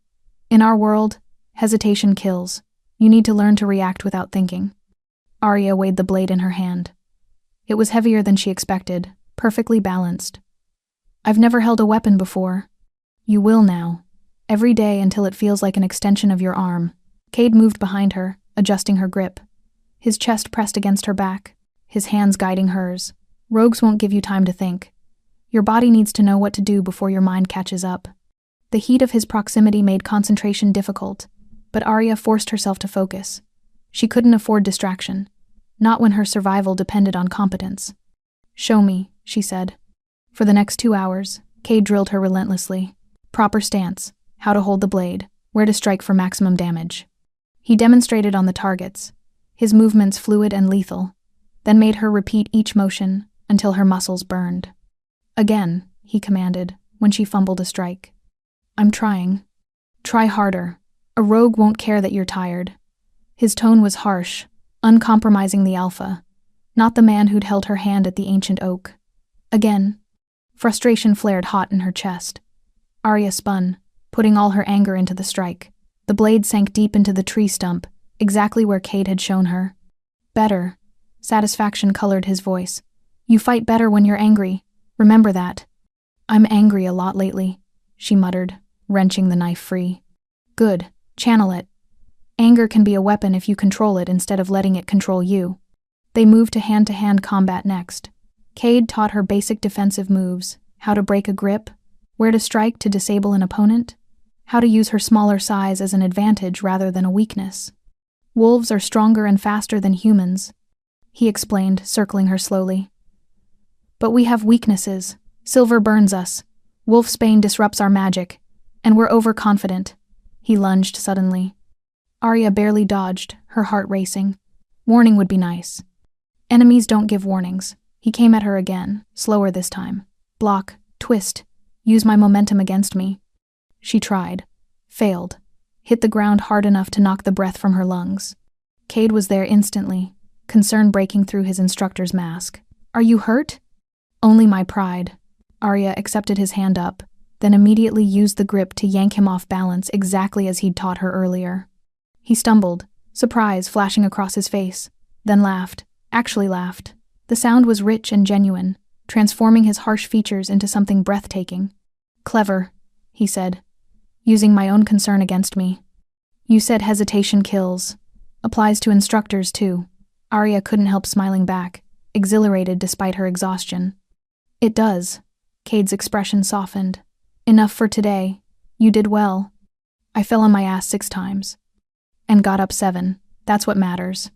"In our world, hesitation kills. You need to learn to react without thinking." Arya weighed the blade in her hand. It was heavier than she expected, perfectly balanced. "I've never held a weapon before." "You will now. Every day until it feels like an extension of your arm." Cade moved behind her, adjusting her grip. His chest pressed against her back, his hands guiding hers. "Rogues won't give you time to think. Your body needs to know what to do before your mind catches up." The heat of his proximity made concentration difficult, but Arya forced herself to focus. She couldn't afford distraction, not when her survival depended on competence. "Show me," she said. For the next 2 hours, Cade drilled her relentlessly. Proper stance, how to hold the blade, where to strike for maximum damage. He demonstrated on the targets, his movements fluid and lethal, then made her repeat each motion until her muscles burned. "Again," he commanded, when she fumbled a strike. "I'm trying." "Try harder. A rogue won't care that you're tired." His tone was harsh, uncompromising the alpha, not the man who'd held her hand at the ancient oak. Again. Frustration flared hot in her chest. Arya spun, putting all her anger into the strike. The blade sank deep into the tree stump, exactly where Cade had shown her. "Better." Satisfaction colored his voice. "You fight better when you're angry. Remember that." "I'm angry a lot lately," she muttered, wrenching the knife free. "Good. Channel it. Anger can be a weapon if you control it instead of letting it control you." They moved to hand-to-hand combat next. Cade taught her basic defensive moves, how to break a grip, where to strike to disable an opponent, how to use her smaller size as an advantage rather than a weakness. "Wolves are stronger and faster than humans," he explained, circling her slowly. "But we have weaknesses. Silver burns us. Wolfsbane disrupts our magic. And we're overconfident." He lunged suddenly. Arya barely dodged, her heart racing. Warning would be nice. "Enemies don't give warnings." He came at her again, slower this time. "Block, twist, use my momentum against me." She tried. Failed. Hit the ground hard enough to knock the breath from her lungs. Cade was there instantly, concern breaking through his instructor's mask. "Are you hurt?" "Only my pride." Arya accepted his hand up, then immediately used the grip to yank him off balance exactly as he'd taught her earlier. He stumbled, surprise flashing across his face, then laughed, actually laughed. The sound was rich and genuine, transforming his harsh features into something breathtaking. "Clever," he said, using my own concern against me. "You said hesitation kills. Applies to instructors, too." Arya couldn't help smiling back, exhilarated despite her exhaustion. "It does." Cade's expression softened. "Enough for today. You did well." "I fell on my ass 6 times. And got up 7. That's what matters."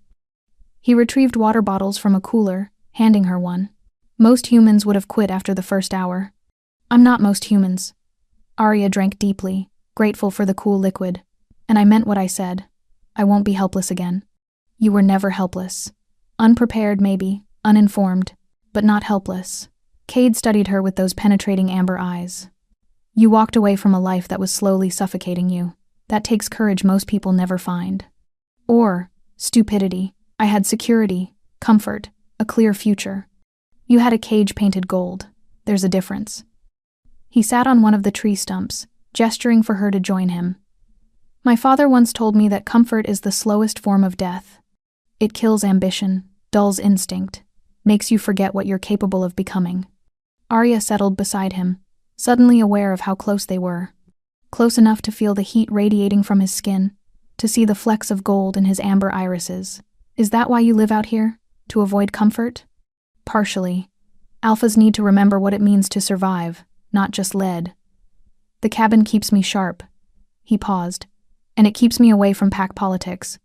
He retrieved water bottles from a cooler, handing her one. Most humans would have quit after the first hour. "I'm not most humans." Arya drank deeply, grateful for the cool liquid. "And I meant what I said. I won't be helpless again." "You were never helpless. Unprepared, maybe, uninformed, but not helpless." Cade studied her with those penetrating amber eyes. "You walked away from a life that was slowly suffocating you. That takes courage most people never find. Or stupidity. I had security, comfort, a clear future. You had a cage painted gold. There's a difference." He sat on one of the tree stumps, gesturing for her to join him. "My father once told me that comfort is the slowest form of death. It kills ambition, dulls instinct, makes you forget what you're capable of becoming." Arya settled beside him, suddenly aware of how close they were. Close enough to feel the heat radiating from his skin, to see the flecks of gold in his amber irises. "Is that why you live out here? To avoid comfort?" "Partially. Alphas need to remember what it means to survive, not just lead. The cabin keeps me sharp." He paused. "And it keeps me away from pack politics.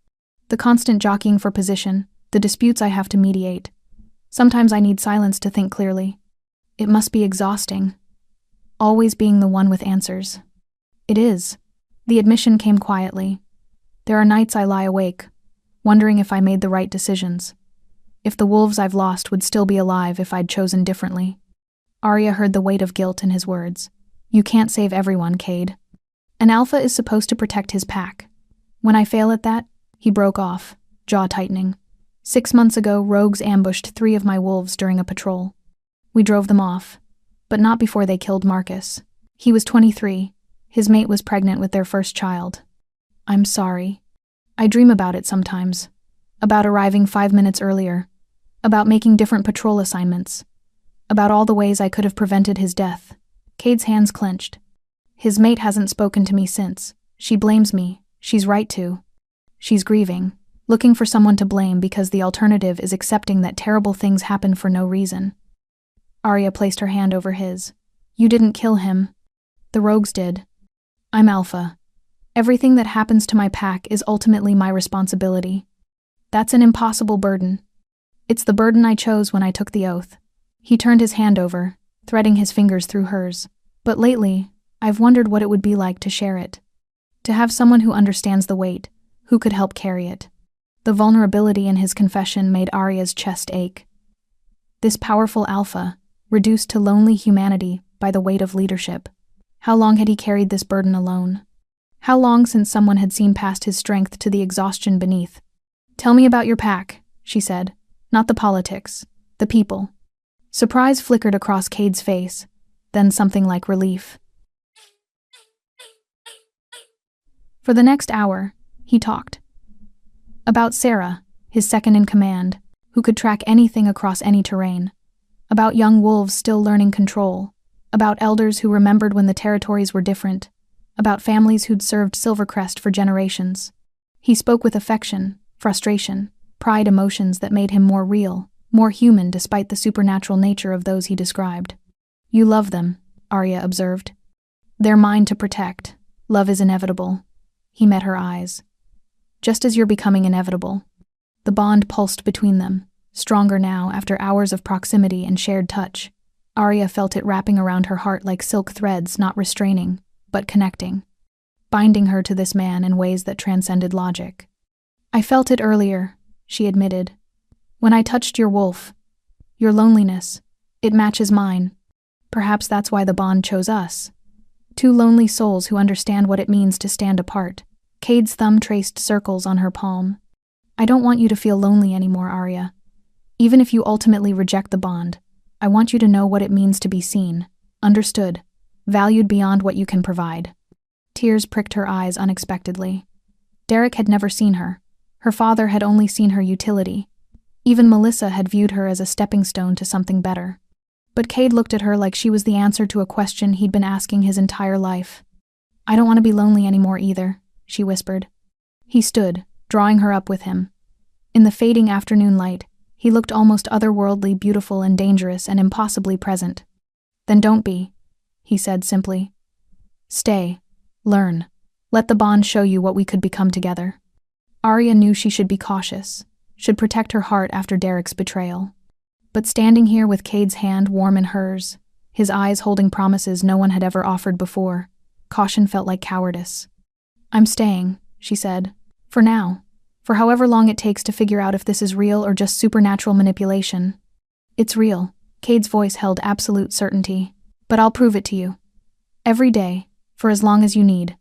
The constant jockeying for position, the disputes I have to mediate. Sometimes I need silence to think clearly. It must be exhausting. Always being the one with answers." "It is." The admission came quietly. "There are nights I lie awake, wondering if I made the right decisions. If the wolves I've lost would still be alive if I'd chosen differently." Arya heard the weight of guilt in his words. "You can't save everyone, Cade. An alpha is supposed to protect his pack. When I fail at that," he broke off, jaw tightening. 6 months ago, rogues ambushed 3 of my wolves during a patrol. We drove them off, but not before they killed Marcus. He was 23. His mate was pregnant with their first child. I'm sorry. I dream about it sometimes. About arriving 5 minutes earlier. About making different patrol assignments. About all the ways I could have prevented his death. Cade's hands clenched. His mate hasn't spoken to me since. She blames me. She's right to. She's grieving, looking for someone to blame because the alternative is accepting that terrible things happen for no reason. Arya placed her hand over his. You didn't kill him. The rogues did. I'm Alpha. Everything that happens to my pack is ultimately my responsibility. That's an impossible burden. It's the burden I chose when I took the oath. He turned his hand over, threading his fingers through hers. But lately, I've wondered what it would be like to share it. To have someone who understands the weight, who could help carry it. The vulnerability in his confession made Arya's chest ache. This powerful Alpha, reduced to lonely humanity by the weight of leadership. How long had he carried this burden alone? How long since someone had seen past his strength to the exhaustion beneath? Tell me about your pack, she said. Not the politics, the people. Surprise flickered across Cade's face, then something like relief. For the next hour, he talked. About Sarah, his second-in-command, who could track anything across any terrain. About young wolves still learning control. About elders who remembered when the territories were different. About families who'd served Silvercrest for generations. He spoke with affection, frustration, pride, emotions that made him more real, more human despite the supernatural nature of those he described. You love them, Arya observed. They're mine to protect. Love is inevitable. He met her eyes. Just as you're becoming inevitable. The bond pulsed between them, stronger now after hours of proximity and shared touch. Arya felt it wrapping around her heart like silk threads, not restraining, but connecting. Binding her to this man in ways that transcended logic. I felt it earlier, she admitted. When I touched your wolf. Your loneliness. It matches mine. Perhaps that's why the bond chose us. 2 lonely souls who understand what it means to stand apart. Cade's thumb traced circles on her palm. I don't want you to feel lonely anymore, Arya. Even if you ultimately reject the bond, I want you to know what it means to be seen, understood, valued beyond what you can provide. Tears pricked her eyes unexpectedly. Derek had never seen her. Her father had only seen her utility. Even Melissa had viewed her as a stepping stone to something better. But Cade looked at her like she was the answer to a question he'd been asking his entire life. I don't want to be lonely anymore either, she whispered. He stood, drawing her up with him. In the fading afternoon light, he looked almost otherworldly, beautiful and dangerous and impossibly present. Then don't be, he said simply. Stay. Learn. Let the bond show you what we could become together. Arya knew she should be cautious, should protect her heart after Derek's betrayal. But standing here with Cade's hand warm in hers, his eyes holding promises no one had ever offered before, caution felt like cowardice. I'm staying, she said. For now. For however long it takes to figure out if this is real or just supernatural manipulation. It's real, Cade's voice held absolute certainty. But I'll prove it to you. Every day, for as long as you need.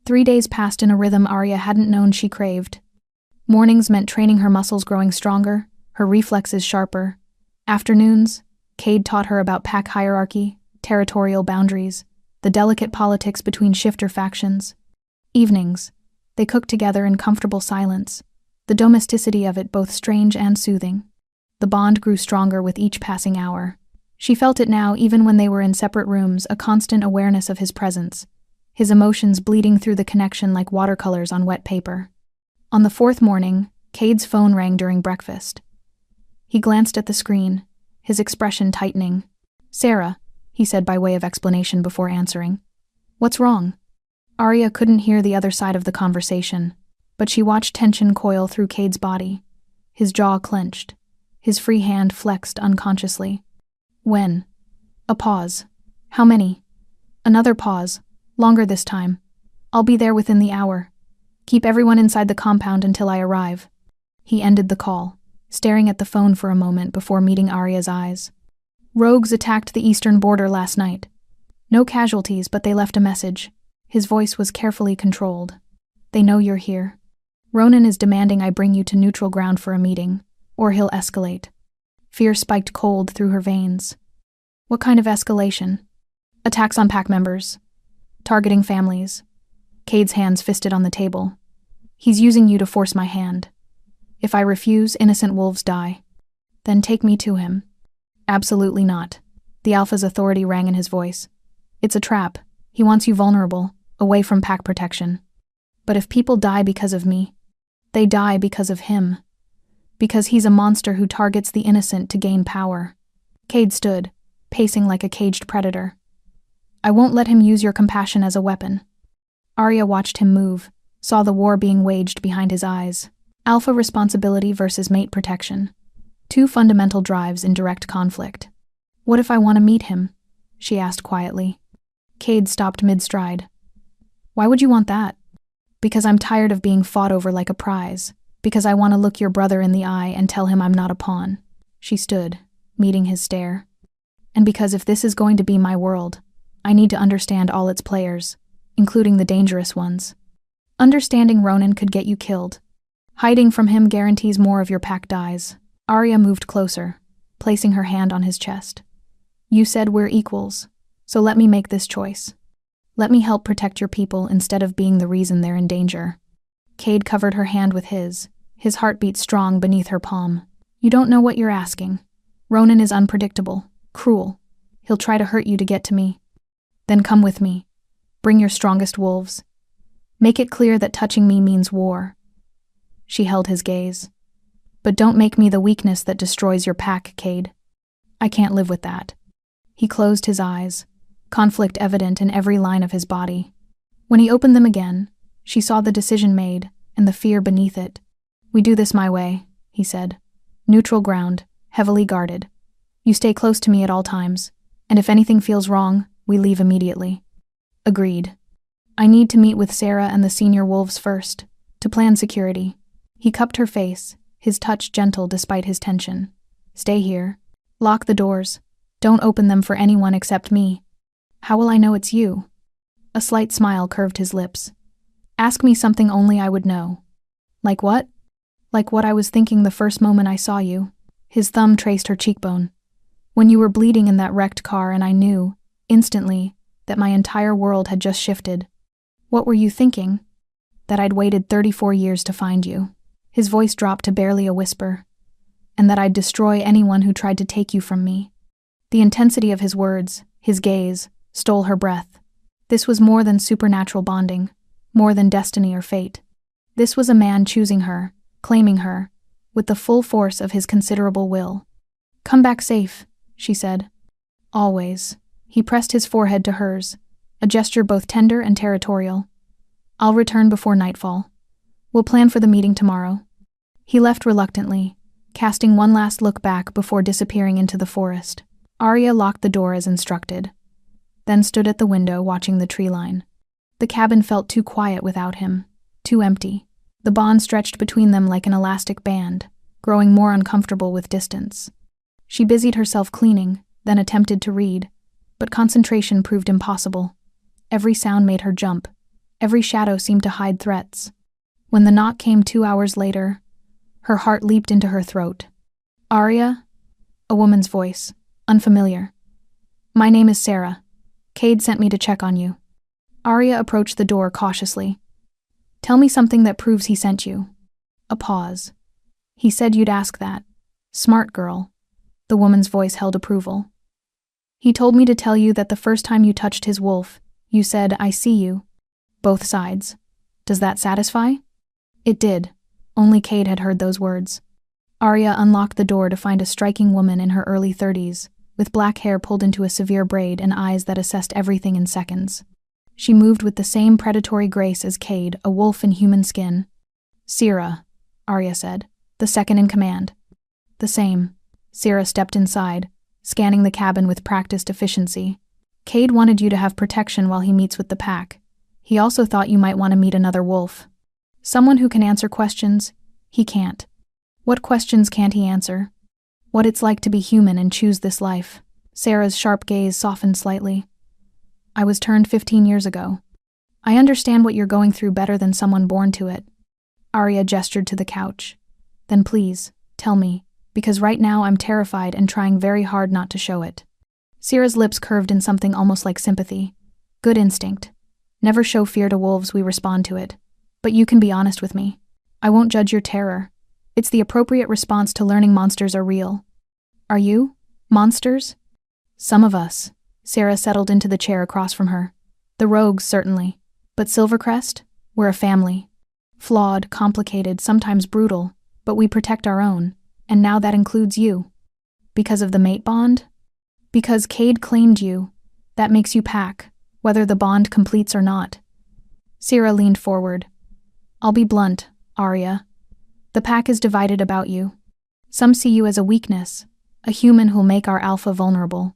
3 days passed in a rhythm Arya hadn't known she craved. Mornings meant training her muscles growing stronger, her reflexes sharper. Afternoons, Cade taught her about pack hierarchy, territorial boundaries, the delicate politics between shifter factions. Evenings, they cooked together in comfortable silence, the domesticity of it both strange and soothing. The bond grew stronger with each passing hour. She felt it now even when they were in separate rooms, a constant awareness of his presence, his emotions bleeding through the connection like watercolors on wet paper. On the 4th morning, Cade's phone rang during breakfast. He glanced at the screen, his expression tightening. Sarah, he said by way of explanation before answering. What's wrong? Arya couldn't hear the other side of the conversation, but she watched tension coil through Cade's body. His jaw clenched, his free hand flexed unconsciously. When? A pause. How many? Another pause, longer this time. I'll be there within the hour. Keep everyone inside the compound until I arrive. He ended the call, staring at the phone for a moment before meeting Arya's eyes. Rogues attacked the eastern border last night. No casualties, but they left a message. His voice was carefully controlled. They know you're here. Ronan is demanding I bring you to neutral ground for a meeting. or he'll escalate. Fear spiked cold through her veins. What kind of escalation? Attacks on pack members. Targeting families. Cade's hands fisted on the table. He's using you to force my hand. If I refuse, innocent wolves die. Then take me to him. Absolutely not. The Alpha's authority rang in his voice. It's a trap. He wants you vulnerable, away from pack protection. But if people die because of me, they die because of him. Because he's a monster who targets the innocent to gain power. Cade stood, pacing like a caged predator. I won't let him use your compassion as a weapon. Arya watched him move, saw the war being waged behind his eyes. Alpha responsibility versus mate protection. Two fundamental drives in direct conflict. What if I want to meet him? She asked quietly. Cade stopped mid-stride. Why would you want that? Because I'm tired of being fought over like a prize. Because I want to look your brother in the eye and tell him I'm not a pawn. She stood, meeting his stare. And because if this is going to be my world, I need to understand all its players, including the dangerous ones. Understanding Ronan could get you killed. Hiding from him guarantees more of your pack dies. Arya moved closer, placing her hand on his chest. You said we're equals, so let me make this choice. Let me help protect your people instead of being the reason they're in danger. Cade covered her hand with his heartbeat strong beneath her palm. You don't know what you're asking. Ronan is unpredictable, cruel. He'll try to hurt you to get to me. Then come with me. Bring your strongest wolves. Make it clear that touching me means war. She held his gaze. But don't make me the weakness that destroys your pack, Cade. I can't live with that. He closed his eyes, conflict evident in every line of his body. When he opened them again, she saw the decision made and the fear beneath it. We do this my way, he said. Neutral ground, heavily guarded. You stay close to me at all times, and if anything feels wrong, we leave immediately. Agreed. I need to meet with Sarah and the senior wolves first, to plan security. He cupped her face, his touch gentle despite his tension. Stay here. Lock the doors. Don't open them for anyone except me. How will I know it's you? A slight smile curved his lips. Ask me something only I would know. Like what? Like what I was thinking the first moment I saw you. His thumb traced her cheekbone. When you were bleeding in that wrecked car and I knew, instantly, that my entire world had just shifted. What were you thinking? That I'd waited 34 years to find you. His voice dropped to barely a whisper. And that I'd destroy anyone who tried to take you from me. The intensity of his words, his gaze, stole her breath. This was more than supernatural bonding, more than destiny or fate. This was a man choosing her, claiming her, with the full force of his considerable will. Come back safe, she said. Always. He pressed his forehead to hers, a gesture both tender and territorial. I'll return before nightfall. We'll plan for the meeting tomorrow. He left reluctantly, casting one last look back before disappearing into the forest. Arya locked the door as instructed, then stood at the window watching the tree line. The cabin felt too quiet without him, too empty. The bond stretched between them like an elastic band, growing more uncomfortable with distance. She busied herself cleaning, then attempted to read, but concentration proved impossible. Every sound made her jump. Every shadow seemed to hide threats. When the knock came 2 hours later, her heart leaped into her throat. Arya? A woman's voice, unfamiliar. My name is Sarah. Cade sent me to check on you. Arya approached the door cautiously. Tell me something that proves he sent you. A pause. He said you'd ask that. Smart girl. The woman's voice held approval. He told me to tell you that the first time you touched his wolf, you said, I see you. Both sides. Does that satisfy? It did. Only Cade had heard those words. Arya unlocked the door to find a striking woman in her early 30s, with black hair pulled into a severe braid and eyes that assessed everything in seconds. She moved with the same predatory grace as Cade, a wolf in human skin. Sira, Arya said, the second in command. The same. Sira stepped inside, scanning the cabin with practiced efficiency. Cade wanted you to have protection while he meets with the pack. He also thought you might want to meet another wolf. Someone who can answer questions, he can't. What questions can't he answer? What it's like to be human and choose this life. Sarah's sharp gaze softened slightly. I was turned 15 years ago. I understand what you're going through better than someone born to it. Arya gestured to the couch. Then please, Tell me, because right now I'm terrified and trying very hard not to show it. Sierra's lips curved in something almost like sympathy. Good instinct. Never show fear to wolves, we respond to it. But you can be honest with me. I won't judge your terror. It's the appropriate response to learning monsters are real. Are you? Monsters? Some of us. Sarah settled into the chair across from her. The rogues, certainly. But Silvercrest? We're a family. Flawed, complicated, sometimes brutal, but we protect our own, and now that includes you. Because of the mate bond? Because Cade claimed you. That makes you pack, whether the bond completes or not. Sierra leaned forward. I'll be blunt, Arya. The pack is divided about you. Some see you as a weakness, a human who'll make our alpha vulnerable.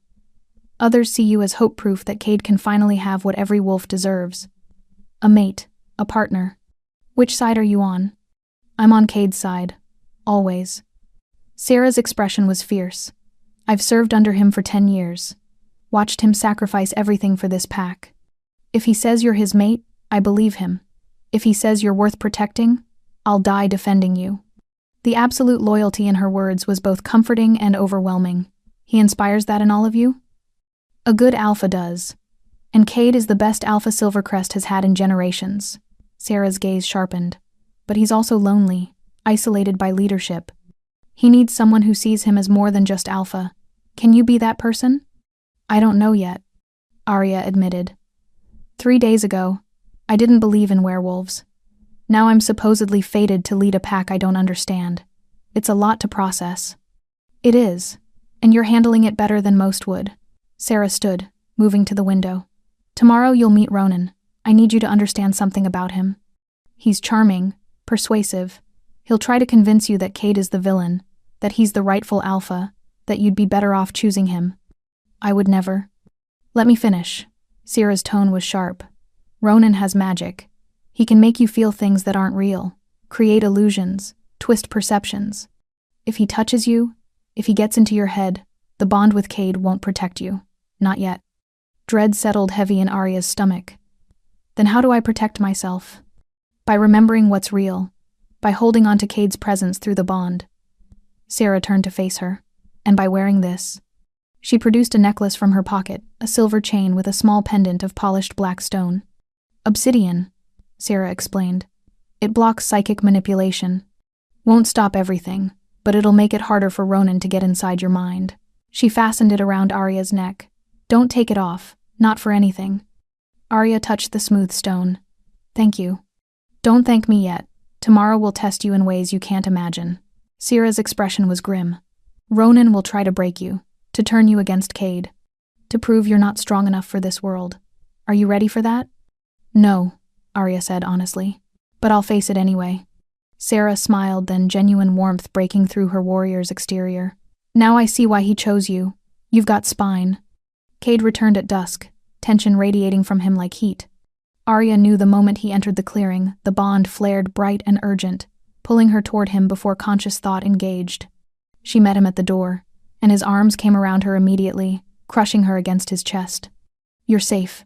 Others see you as hope proof that Cade can finally have what every wolf deserves. A mate, a partner. Which side are you on? I'm on Cade's side. Always. Sarah's expression was fierce. I've served under him for 10 years. Watched him sacrifice everything for this pack. If he says you're his mate, I believe him. If he says you're worth protecting, I'll die defending you. The absolute loyalty in her words was both comforting and overwhelming. He inspires that in all of you? A good alpha does. And Cade is the best alpha Silvercrest has had in generations. Sarah's gaze sharpened. But he's also lonely, isolated by leadership. He needs someone who sees him as more than just alpha. Can you be that person? I don't know yet, Arya admitted. 3 days ago, I didn't believe in werewolves. Now I'm supposedly fated to lead a pack I don't understand. It's a lot to process. It is, and you're handling it better than most would. Sarah stood, moving to the window. Tomorrow you'll meet Ronan. I need you to understand something about him. He's charming, persuasive. He'll try to convince you that Cade is the villain, that he's the rightful alpha, that you'd be better off choosing him. I would never. Let me finish. Sierra's tone was sharp. Ronan has magic. He can make you feel things that aren't real, create illusions, twist perceptions. If he touches you, if he gets into your head, the bond with Cade won't protect you. Not yet. Dread settled heavy in Arya's stomach. Then how do I protect myself? By remembering what's real, by holding on to Cade's presence through the bond. Sarah turned to face her. And by wearing this. She produced a necklace from her pocket, a silver chain with a small pendant of polished black stone. Obsidian, Sarah explained. It blocks psychic manipulation. Won't stop everything, but it'll make it harder for Ronan to get inside your mind. She fastened it around Arya's neck. Don't take it off, not for anything. Arya touched the smooth stone. Thank you. Don't thank me yet. Tomorrow will test you in ways you can't imagine. Sierra's expression was grim. Ronan will try to break you, to turn you against Cade, to prove you're not strong enough for this world. Are you ready for that? No, Arya said honestly, but I'll face it anyway. Sarah smiled, then genuine warmth breaking through her warrior's exterior. Now I see why he chose you. You've got spine. Cade returned at dusk, tension radiating from him like heat. Arya knew the moment he entered the clearing, the bond flared bright and urgent, pulling her toward him before conscious thought engaged. She met him at the door, and his arms came around her immediately, crushing her against his chest. You're safe,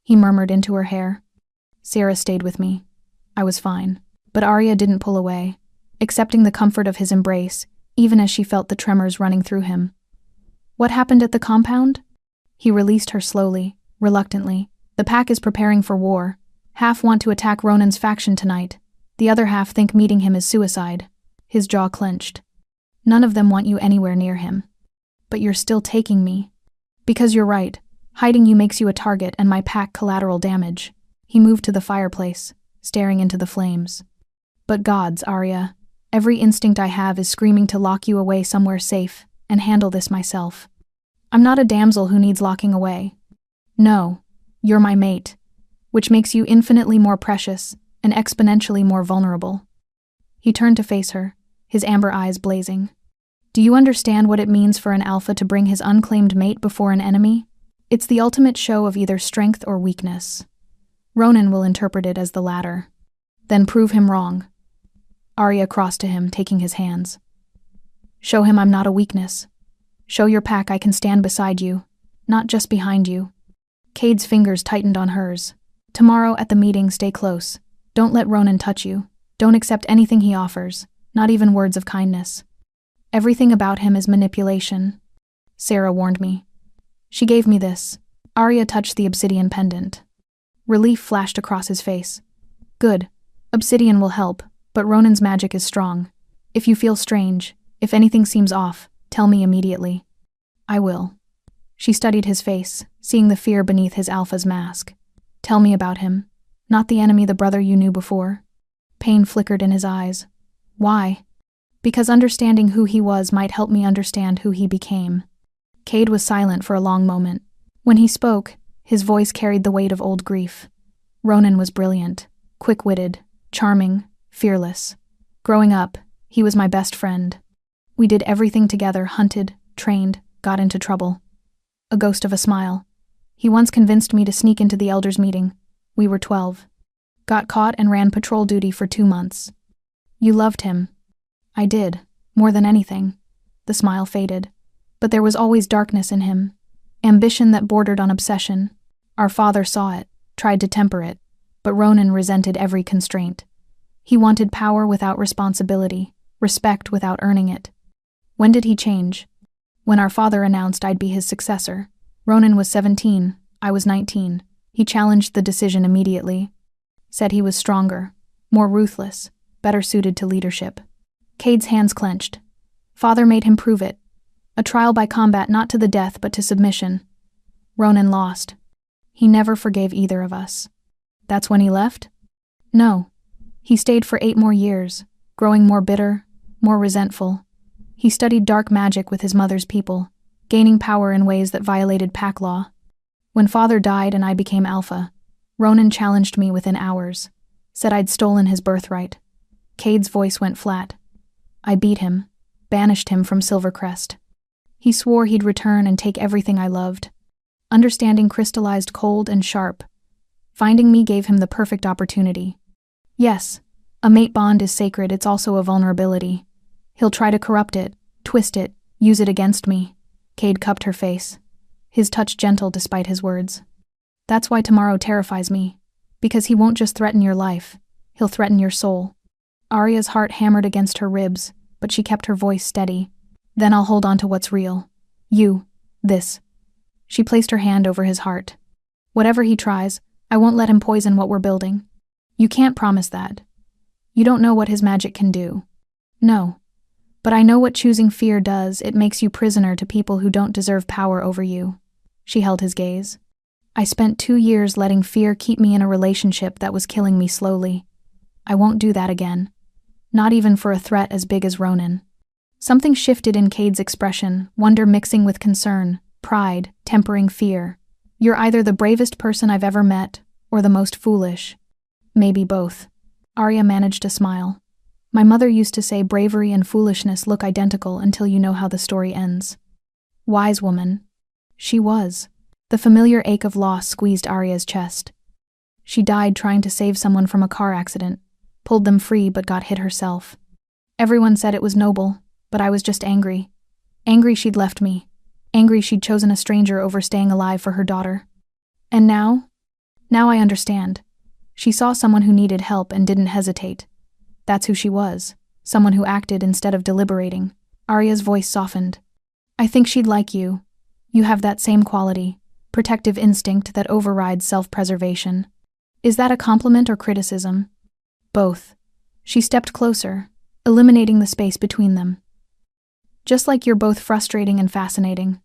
he murmured into her hair. Sarah stayed with me. I was fine. But Arya didn't pull away, accepting the comfort of his embrace, even as she felt the tremors running through him. What happened at the compound? He released her slowly, reluctantly. The pack is preparing for war. Half want to attack Ronan's faction tonight. The other half think meeting him is suicide. His jaw clenched. None of them want you anywhere near him. But you're still taking me. Because you're right. Hiding you makes you a target and my pack collateral damage. He moved to the fireplace, staring into the flames. But gods, Arya. Every instinct I have is screaming to lock you away somewhere safe and handle this myself. I'm not a damsel who needs locking away. No, you're my mate, which makes you infinitely more precious and exponentially more vulnerable. He turned to face her, his amber eyes blazing. Do you understand what it means for an alpha to bring his unclaimed mate before an enemy? It's the ultimate show of either strength or weakness. Ronan will interpret it as the latter. Then prove him wrong. Arya crossed to him, taking his hands. Show him I'm not a weakness. Show your pack I can stand beside you, not just behind you. Cade's fingers tightened on hers. Tomorrow at the meeting, stay close. Don't let Ronan touch you. Don't accept anything he offers, not even words of kindness. Everything about him is manipulation. Sarah warned me. She gave me this. Arya touched the obsidian pendant. Relief flashed across his face. Good. Obsidian will help, but Ronan's magic is strong. If you feel strange, if anything seems off, tell me immediately. I will. She studied his face, seeing the fear beneath his alpha's mask. Tell me about him. Not the enemy, the brother you knew before. Pain flickered in his eyes. Why? Because understanding who he was might help me understand who he became. Cade was silent for a long moment. When he spoke, his voice carried the weight of old grief. Ronan was brilliant, quick-witted, charming, fearless. Growing up, he was my best friend. We did everything together, hunted, trained, got into trouble. A ghost of a smile. He once convinced me to sneak into the elders' meeting. We were 12. Got caught and ran patrol duty for 2 months. You loved him. I did, more than anything. The smile faded. But there was always darkness in him. Ambition that bordered on obsession. Our father saw it, tried to temper it, but Ronan resented every constraint. He wanted power without responsibility, respect without earning it. When did he change? When our father announced I'd be his successor. Ronan was 17, I was 19. He challenged the decision immediately. Said he was stronger, more ruthless, better suited to leadership. Cade's hands clenched. Father made him prove it. A trial by combat, not to the death but to submission. Ronan lost. He never forgave either of us. That's when he left? No. He stayed for 8 more years, growing more bitter, more resentful. He studied dark magic with his mother's people, gaining power in ways that violated pack law. When Father died and I became Alpha, Ronan challenged me within hours, said I'd stolen his birthright. Cade's voice went flat. I beat him, banished him from Silvercrest. He swore he'd return and take everything I loved. Understanding crystallized cold and sharp. Finding me gave him the perfect opportunity. Yes, a mate bond is sacred, it's also a vulnerability. He'll try to corrupt it, twist it, use it against me. Cade cupped her face, his touch gentle despite his words. That's why tomorrow terrifies me, because he won't just threaten your life, he'll threaten your soul. Arya's heart hammered against her ribs, but she kept her voice steady. Then I'll hold on to what's real. You. This. She placed her hand over his heart. Whatever he tries, I won't let him poison what we're building. You can't promise that. You don't know what his magic can do. No. But I know what choosing fear does. It makes you prisoner to people who don't deserve power over you. She held his gaze. I spent 2 years letting fear keep me in a relationship that was killing me slowly. I won't do that again. Not even for a threat as big as Ronan. Something shifted in Cade's expression, wonder mixing with concern, pride, tempering fear. You're either the bravest person I've ever met, or the most foolish. Maybe both. Arya managed to smile. My mother used to say bravery and foolishness look identical until you know how the story ends. Wise woman. She was. The familiar ache of loss squeezed Arya's chest. She died trying to save someone from a car accident, pulled them free but got hit herself. Everyone said it was noble, but I was just angry. Angry she'd left me. Angry she'd chosen a stranger over staying alive for her daughter. And now? Now I understand. She saw someone who needed help and didn't hesitate. That's who she was, someone who acted instead of deliberating. Arya's voice softened. I think she'd like you. You have that same quality, protective instinct that overrides self-preservation. Is that a compliment or criticism? Both. She stepped closer, eliminating the space between them. Just like you're both frustrating and fascinating,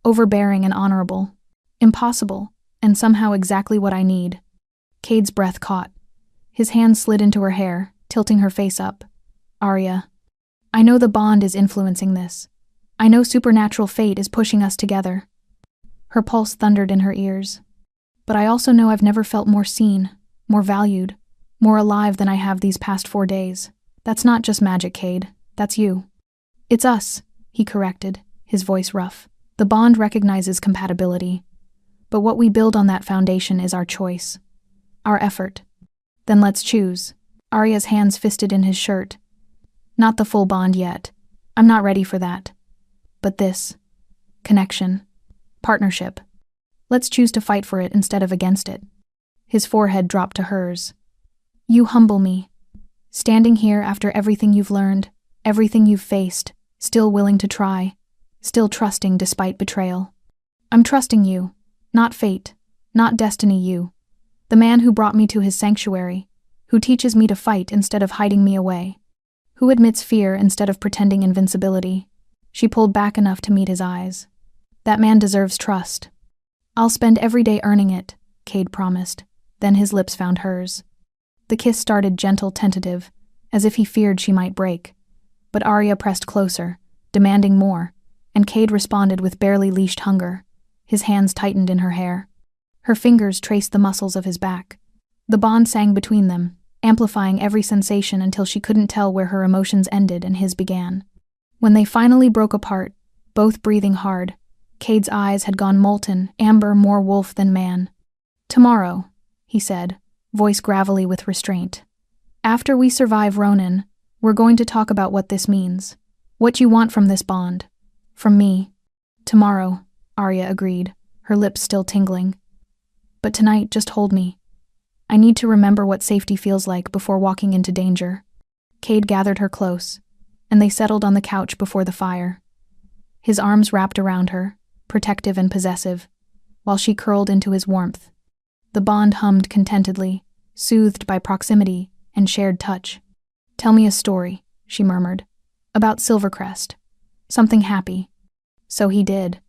overbearing and honorable, impossible, and somehow exactly what I need. Cade's breath caught. His hand slid into her hair, tilting her face up. Arya, I know the bond is influencing this. I know supernatural fate is pushing us together. Her pulse thundered in her ears. But I also know I've never felt more seen, more valued, more alive than I have these past 4 days. That's not just magic, Cade. That's you. It's us, he corrected, his voice rough. The bond recognizes compatibility. But what we build on that foundation is our choice. Our effort. Then let's choose. Arya's hands fisted in his shirt. Not the full bond yet. I'm not ready for that. But this. Connection. Partnership. Let's choose to fight for it instead of against it. His forehead dropped to hers. You humble me. Standing here after everything you've learned, everything you've faced, still willing to try, still trusting despite betrayal. I'm trusting you, not fate, not destiny you. The man who brought me to his sanctuary, who teaches me to fight instead of hiding me away, who admits fear instead of pretending invincibility. She pulled back enough to meet his eyes. That man deserves trust. I'll spend every day earning it, Cade promised. Then his lips found hers. The kiss started gentle, tentative, as if he feared she might break. But Arya pressed closer, demanding more, and Cade responded with barely leashed hunger. His hands tightened in her hair. Her fingers traced the muscles of his back. The bond sang between them, amplifying every sensation until she couldn't tell where her emotions ended and his began. When they finally broke apart, both breathing hard, Cade's eyes had gone molten, amber, more wolf than man. Tomorrow, he said, voice gravelly with restraint. After we survive Ronan, we're going to talk about what this means. What you want from this bond. From me. Tomorrow, Arya agreed, her lips still tingling. But tonight, just hold me. I need to remember what safety feels like before walking into danger. Cade gathered her close, and they settled on the couch before the fire. His arms wrapped around her, protective and possessive, while she curled into his warmth. The bond hummed contentedly, soothed by proximity and shared touch. Tell me a story, she murmured, about Silvercrest. Something happy. So he did.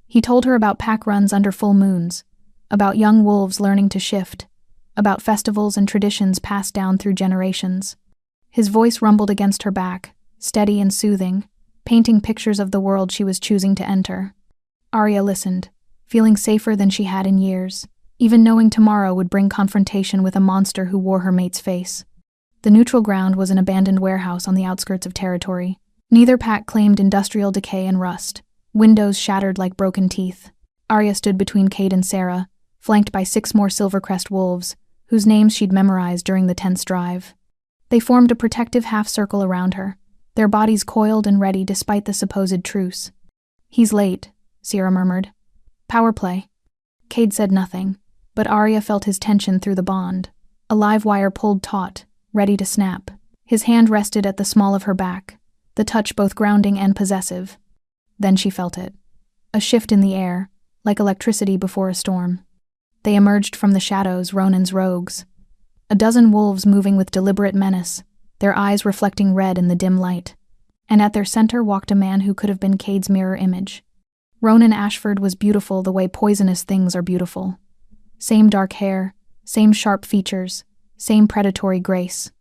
He told her about pack runs under full moons, about young wolves learning to shift, about festivals and traditions passed down through generations. His voice rumbled against her back, steady and soothing, painting pictures of the world she was choosing to enter. Arya listened, feeling safer than she had in years, even knowing tomorrow would bring confrontation with a monster who wore her mate's face. The neutral ground was an abandoned warehouse on the outskirts of territory. Neither pack claimed industrial decay and rust. Windows shattered like broken teeth. Arya stood between Cade and Sarah, flanked by 6 more Silvercrest wolves, whose names she'd memorized during the tense drive. They formed a protective half-circle around her, their bodies coiled and ready despite the supposed truce. He's late, Sarah murmured. Power play. Cade said nothing, but Arya felt his tension through the bond. A live wire pulled taut, ready to snap. His hand rested at the small of her back, the touch both grounding and possessive. Then she felt it. A shift in the air, like electricity before a storm. They emerged from the shadows, Ronan's rogues. A dozen wolves moving with deliberate menace, their eyes reflecting red in the dim light. And at their center walked a man who could have been Cade's mirror image. Ronan Ashford was beautiful the way poisonous things are beautiful. Same dark hair, same sharp features, same predatory grace.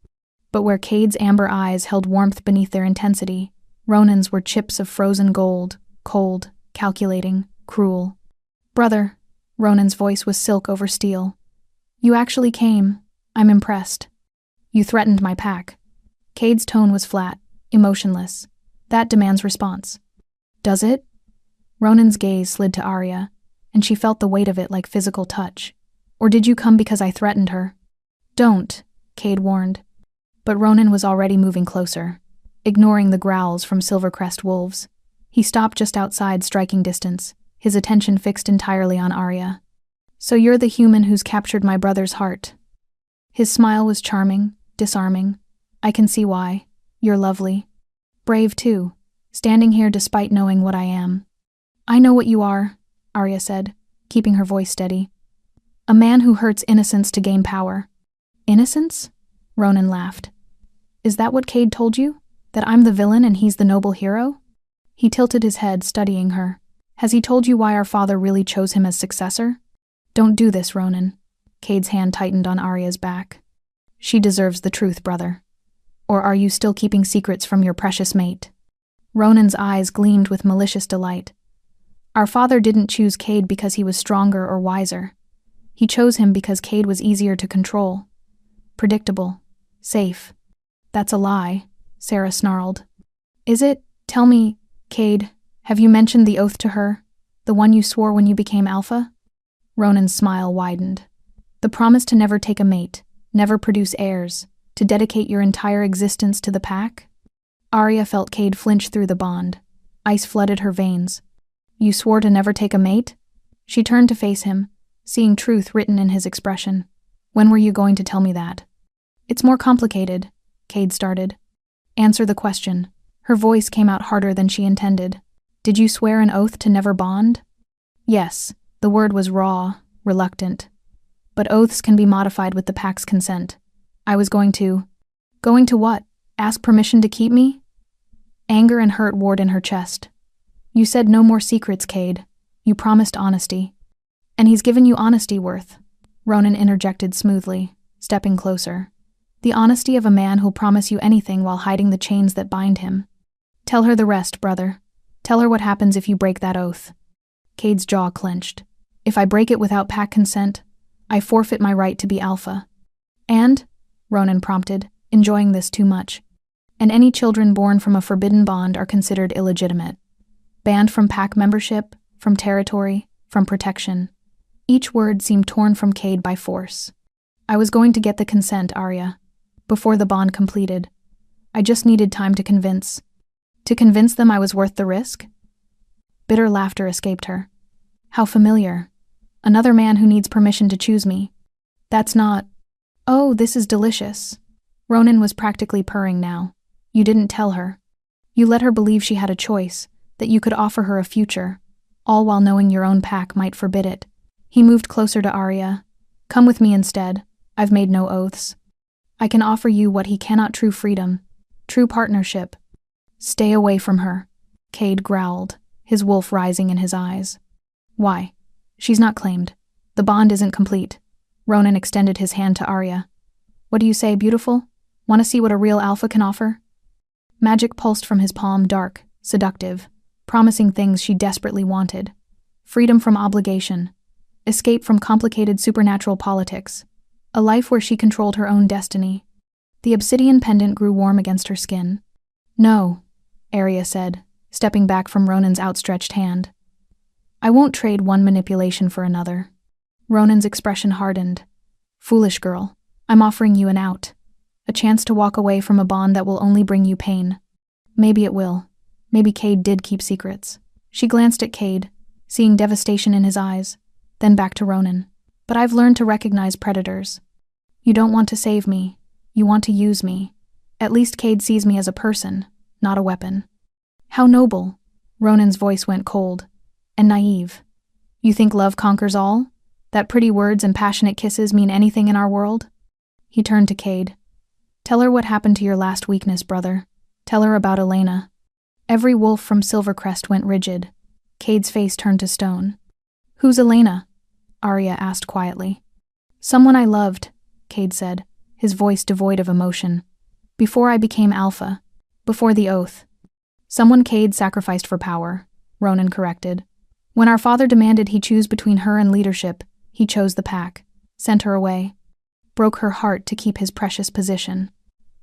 But where Cade's amber eyes held warmth beneath their intensity, Ronan's were chips of frozen gold, cold, calculating, cruel. Brother, Ronan's voice was silk over steel. You actually came. I'm impressed. You threatened my pack. Cade's tone was flat, emotionless. That demands response. Does it? Ronan's gaze slid to Arya, and she felt the weight of it like physical touch. Or did you come because I threatened her? Don't, Cade warned. But Ronan was already moving closer, ignoring the growls from Silvercrest wolves. He stopped just outside striking distance, his attention fixed entirely on Arya. So you're the human who's captured my brother's heart. His smile was charming, disarming. I can see why. You're lovely. Brave too, standing here despite knowing what I am. I know what you are, Arya said, keeping her voice steady. A man who hurts innocence to gain power. Innocence? Ronan laughed. Is that what Cade told you? That I'm the villain and he's the noble hero? He tilted his head, studying her. Has he told you why our father really chose him as successor? Don't do this, Ronan. Cade's hand tightened on Arya's back. She deserves the truth, brother. Or are you still keeping secrets from your precious mate? Ronan's eyes gleamed with malicious delight. Our father didn't choose Cade because he was stronger or wiser. He chose him because Cade was easier to control. Predictable. Safe. That's a lie, Sarah snarled. Is it? Tell me, Cade, have you mentioned the oath to her? The one you swore when you became Alpha? Ronan's smile widened. The promise to never take a mate, never produce heirs, to dedicate your entire existence to the pack? Arya felt Cade flinch through the bond. Ice flooded her veins. You swore to never take a mate? She turned to face him, seeing truth written in his expression. When were you going to tell me that? It's more complicated, Cade started. Answer the question, Her voice came out harder than she intended. Did you swear an oath to never bond? Yes, the word was raw, reluctant. But oaths can be modified with the pack's consent. I was going to… Going to what? Ask permission to keep me? Anger and hurt warred in her chest. You said no more secrets, Cade. You promised honesty. And he's given you honesty, Worth. Ronan interjected smoothly, stepping closer. The honesty of a man who'll promise you anything while hiding the chains that bind him. Tell her the rest, brother. Tell her what happens if you break that oath. Cade's jaw clenched. If I break it without pack consent, I forfeit my right to be alpha. And, Ronan prompted, enjoying this too much, and any children born from a forbidden bond are considered illegitimate. Banned from pack membership, from territory, from protection. Each word seemed torn from Cade by force. I was going to get the consent, Arya. Before the bond completed. I just needed time to convince. To convince them I was worth the risk? Bitter laughter escaped her. How familiar. Another man who needs permission to choose me. That's not… Oh, this is delicious. Ronan was practically purring now. You didn't tell her. You let her believe she had a choice, that you could offer her a future, all while knowing your own pack might forbid it. He moved closer to Arya. Come with me instead. I've made no oaths. I can offer you what he cannot: true freedom, true partnership. Stay away from her, Cade growled, his wolf rising in his eyes. Why? She's not claimed. The bond isn't complete. Ronan extended his hand to Arya. What do you say, beautiful? Want to see what a real alpha can offer? Magic pulsed from his palm, dark, seductive, promising things she desperately wanted. Freedom from obligation. Escape from complicated supernatural politics. A life where she controlled her own destiny. The obsidian pendant grew warm against her skin. No, Arya said, stepping back from Ronan's outstretched hand. I won't trade one manipulation for another. Ronan's expression hardened. Foolish girl, I'm offering you an out. A chance to walk away from a bond that will only bring you pain. Maybe it will. Maybe Cade did keep secrets. She glanced at Cade, seeing devastation in his eyes, then back to Ronan. But I've learned to recognize predators. You don't want to save me. You want to use me. At least Cade sees me as a person, not a weapon. How noble. Ronan's voice went cold. And naive. You think love conquers all? That pretty words and passionate kisses mean anything in our world? He turned to Cade. Tell her what happened to your last weakness, brother. Tell her about Elena. Every wolf from Silvercrest went rigid. Cade's face turned to stone. Who's Elena? Arya asked quietly. Someone I loved, Cade said, his voice devoid of emotion. Before I became alpha. Before the oath. Someone Cade sacrificed for power, Ronan corrected. When our father demanded he choose between her and leadership, he chose the pack, sent her away. Broke her heart to keep his precious position.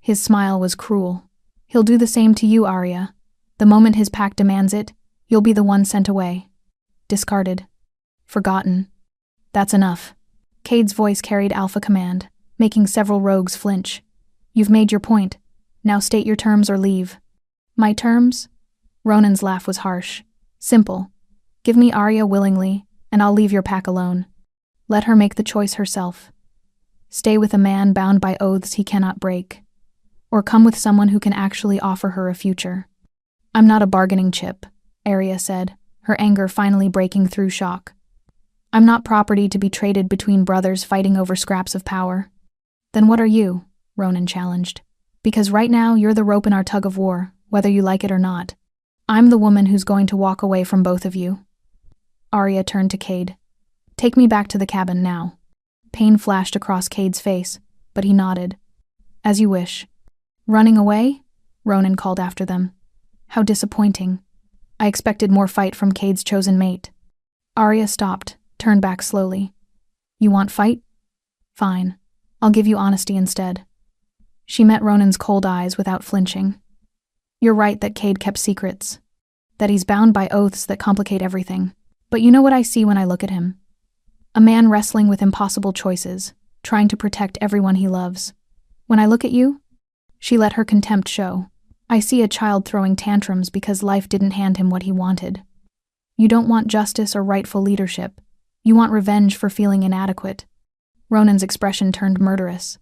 His smile was cruel. He'll do the same to you, Arya. The moment his pack demands it, you'll be the one sent away. Discarded. Forgotten. That's enough. Cade's voice carried alpha command, making several rogues flinch. You've made your point. Now state your terms or leave. My terms? Ronan's laugh was harsh. Simple. Give me Arya willingly, and I'll leave your pack alone. Let her make the choice herself. Stay with a man bound by oaths he cannot break. Or come with someone who can actually offer her a future. I'm not a bargaining chip, Arya said, her anger finally breaking through shock. I'm not property to be traded between brothers fighting over scraps of power. Then what are you? Ronan challenged. Because right now you're the rope in our tug of war, whether you like it or not. I'm the woman who's going to walk away from both of you. Arya turned to Cade. Take me back to the cabin now. Pain flashed across Cade's face, but he nodded. As you wish. Running away? Ronan called after them. How disappointing. I expected more fight from Cade's chosen mate. Arya stopped, turned back slowly. You want fight? Fine. I'll give you honesty instead. She met Ronan's cold eyes without flinching. You're right that Cade kept secrets. That he's bound by oaths that complicate everything. But you know what I see when I look at him? A man wrestling with impossible choices, trying to protect everyone he loves. When I look at you, she let her contempt show. I see a child throwing tantrums because life didn't hand him what he wanted. You don't want justice or rightful leadership. You want revenge for feeling inadequate. Ronan's expression turned murderous.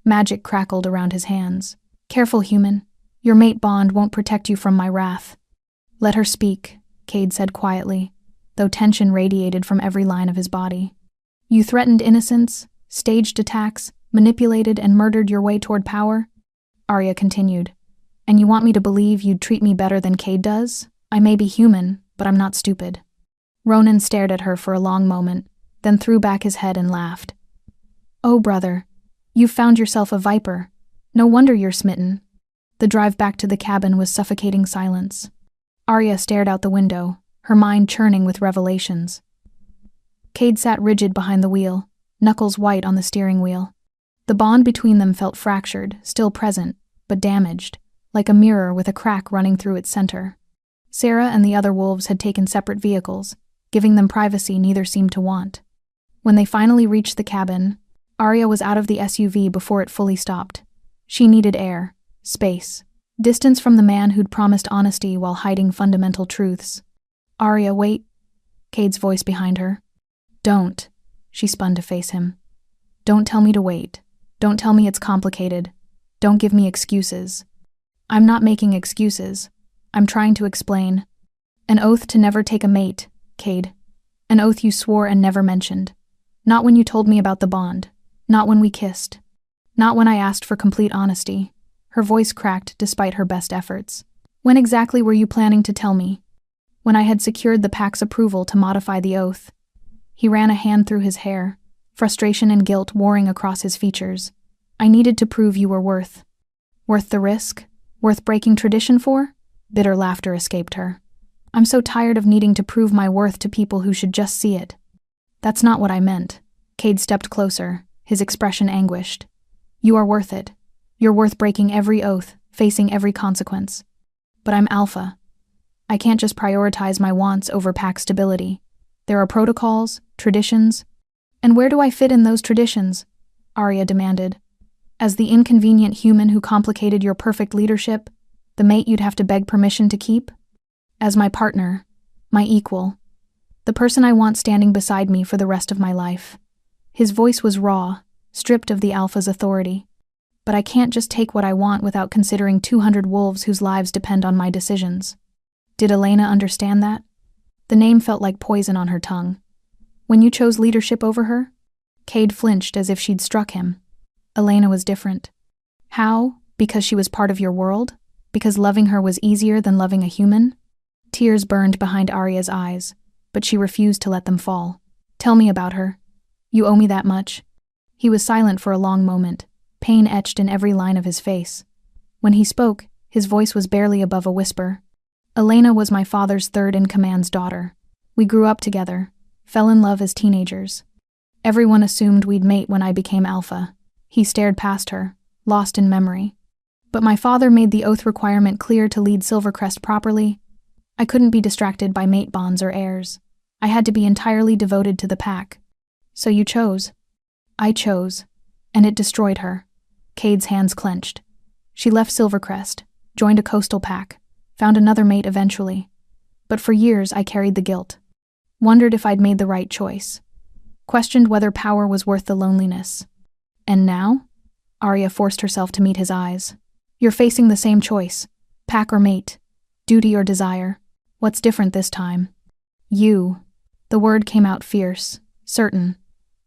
Magic crackled around his hands. Careful, human. Your mate bond won't protect you from my wrath. Let her speak, Cade said quietly, though tension radiated from every line of his body. You threatened innocence, staged attacks, manipulated and murdered your way toward power? Arya continued. And you want me to believe you'd treat me better than Cade does? I may be human, but I'm not stupid. Ronan stared at her for a long moment, then threw back his head and laughed. Oh, brother, you've found yourself a viper. No wonder you're smitten. The drive back to the cabin was suffocating silence. Arya stared out the window, her mind churning with revelations. Cade sat rigid behind the wheel, knuckles white on the steering wheel. The bond between them felt fractured, still present, but damaged, like a mirror with a crack running through its center. Sarah and the other wolves had taken separate vehicles, giving them privacy neither seemed to want. When they finally reached the cabin, Arya was out of the SUV before it fully stopped. She needed air, space, distance from the man who'd promised honesty while hiding fundamental truths. Arya, wait. Cade's voice behind her. Don't. She spun to face him. Don't tell me to wait. Don't tell me it's complicated. Don't give me excuses. I'm not making excuses. I'm trying to explain. An oath to never take a mate, Cade. An oath you swore and never mentioned. Not when you told me about the bond. Not when we kissed. Not when I asked for complete honesty. Her voice cracked despite her best efforts. When exactly were you planning to tell me? When I had secured the pack's approval to modify the oath. He ran a hand through his hair, frustration and guilt warring across his features. I needed to prove you were worth the risk? Worth breaking tradition for? Bitter laughter escaped her. I'm so tired of needing to prove my worth to people who should just see it. That's not what I meant. Cade stepped closer, his expression anguished. You are worth it. You're worth breaking every oath, facing every consequence. But I'm alpha. I can't just prioritize my wants over pack stability. There are protocols, traditions. And where do I fit in those traditions? Arya demanded. As the inconvenient human who complicated your perfect leadership, the mate you'd have to beg permission to keep? As my partner, my equal, the person I want standing beside me for the rest of my life. His voice was raw, stripped of the alpha's authority. But I can't just take what I want without considering 200 wolves whose lives depend on my decisions. Did Elena understand that? The name felt like poison on her tongue. When you chose leadership over her? Cade flinched as if she'd struck him. Elena was different. How? Because she was part of your world? Because loving her was easier than loving a human? Tears burned behind Arya's eyes, but she refused to let them fall. Tell me about her. You owe me that much. He was silent for a long moment, pain etched in every line of his face. When he spoke, his voice was barely above a whisper. Elena was my father's third-in-command's daughter. We grew up together, fell in love as teenagers. Everyone assumed we'd mate when I became alpha. He stared past her, lost in memory. But my father made the oath requirement clear to lead Silvercrest properly. I couldn't be distracted by mate bonds or heirs. I had to be entirely devoted to the pack. So you chose. I chose. And it destroyed her. Cade's hands clenched. She left Silvercrest, joined a coastal pack, found another mate eventually. But for years I carried the guilt. Wondered if I'd made the right choice. Questioned whether power was worth the loneliness. And now? Arya forced herself to meet his eyes. You're facing the same choice. Pack or mate. Duty or desire. What's different this time? You. The word came out fierce, certain.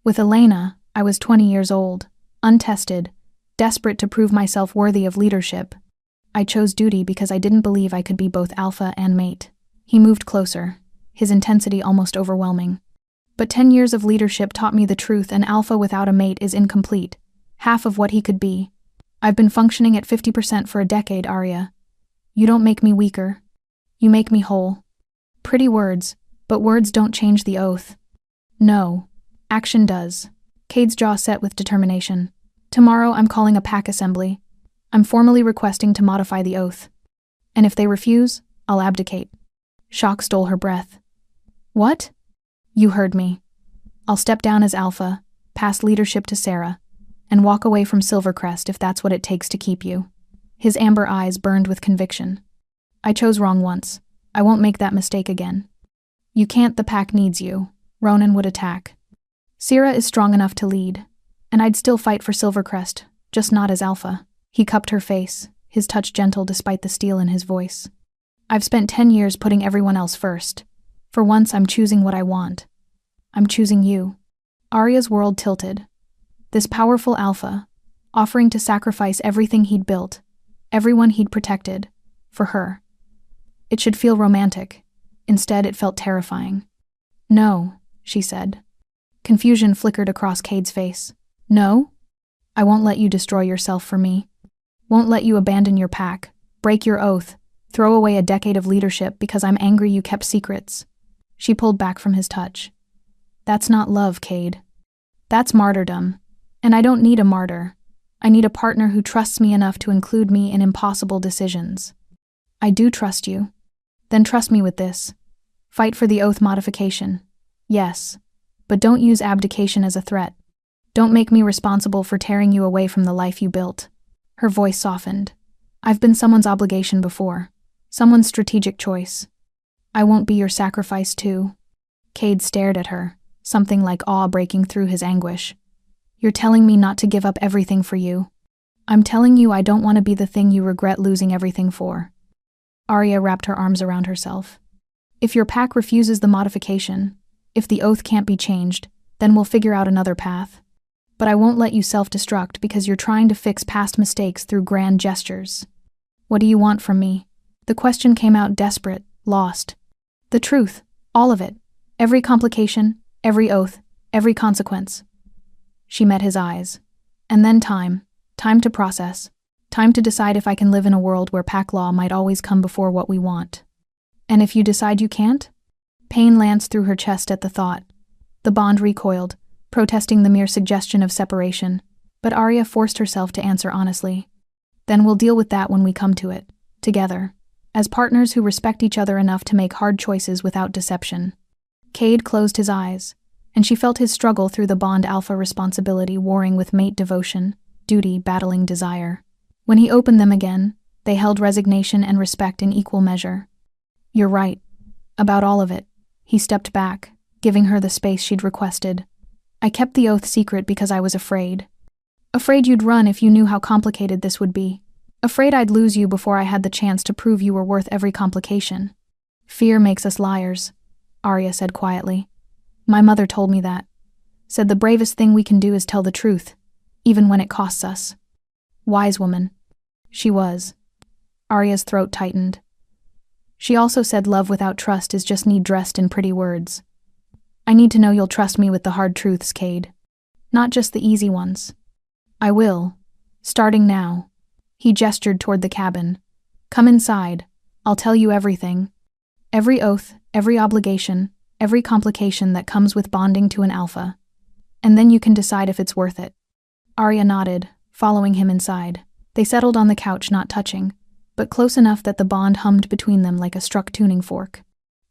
With Elena, I was 20 years old, untested, desperate to prove myself worthy of leadership. I chose duty because I didn't believe I could be both alpha and mate. He moved closer, his intensity almost overwhelming. But 10 years of leadership taught me the truth: an alpha without a mate is incomplete, half of what he could be. I've been functioning at 50% for a decade, Arya. You don't make me weaker. You make me whole. Pretty words, but words don't change the oath. No, action does. Cade's jaw set with determination. Tomorrow I'm calling a pack assembly. I'm formally requesting to modify the oath. And if they refuse, I'll abdicate. Shock stole her breath. What? You heard me. I'll step down as alpha, pass leadership to Sarah, and walk away from Silvercrest if that's what it takes to keep you. His amber eyes burned with conviction. I chose wrong once. I won't make that mistake again. You can't. The pack needs you. Ronan would attack. Sarah is strong enough to lead, and I'd still fight for Silvercrest, just not as alpha. He cupped her face, his touch gentle despite the steel in his voice. "I've spent 10 years putting everyone else first. For once, I'm choosing what I want. I'm choosing you." Arya's world tilted. This powerful alpha, offering to sacrifice everything he'd built, everyone he'd protected, for her. It should feel romantic. Instead, it felt terrifying. "No," she said. Confusion flickered across Cade's face. "No? I won't let you destroy yourself for me. Won't let you abandon your pack, break your oath, throw away a decade of leadership because I'm angry you kept secrets." She pulled back from his touch. "That's not love, Cade. That's martyrdom. And I don't need a martyr. I need a partner who trusts me enough to include me in impossible decisions. I do trust you. Then trust me with this. Fight for the oath modification. Yes. But don't use abdication as a threat. Don't make me responsible for tearing you away from the life you built." Her voice softened. "I've been someone's obligation before. Someone's strategic choice. I won't be your sacrifice too." Cade stared at her, something like awe breaking through his anguish. "You're telling me not to give up everything for you. I'm telling you I don't want to be the thing you regret losing everything for." Arya wrapped her arms around herself. "If your pack refuses the modification, if the oath can't be changed, then we'll figure out another path. But I won't let you self-destruct because you're trying to fix past mistakes through grand gestures. What do you want from me?" The question came out desperate, lost. "The truth, all of it. Every complication, every oath, every consequence." She met his eyes. "And then time to process. Time to decide if I can live in a world where pack law might always come before what we want. And if you decide you can't?" Pain lanced through her chest at the thought. The bond recoiled, protesting the mere suggestion of separation, but Arya forced herself to answer honestly. "Then we'll deal with that when we come to it, together, as partners who respect each other enough to make hard choices without deception." Cade closed his eyes, and she felt his struggle through the bond alpha responsibility warring with mate devotion, duty battling desire. When he opened them again, they held resignation and respect in equal measure. "You're right. About all of it." He stepped back, giving her the space she'd requested. "I kept the oath secret because I was afraid. Afraid you'd run if you knew how complicated this would be. Afraid I'd lose you before I had the chance to prove you were worth every complication." "Fear makes us liars," Arya said quietly. "My mother told me that. Said the bravest thing we can do is tell the truth, even when it costs us." Wise woman. She was. Arya's throat tightened. She also said love without trust is just need dressed in pretty words. "I need to know you'll trust me with the hard truths, Cade. Not just the easy ones." "I will. Starting now." He gestured toward the cabin. "Come inside. I'll tell you everything. Every oath, every obligation, every complication that comes with bonding to an alpha. And then you can decide if it's worth it." Arya nodded, following him inside. They settled on the couch, not touching, but close enough that the bond hummed between them like a struck tuning fork.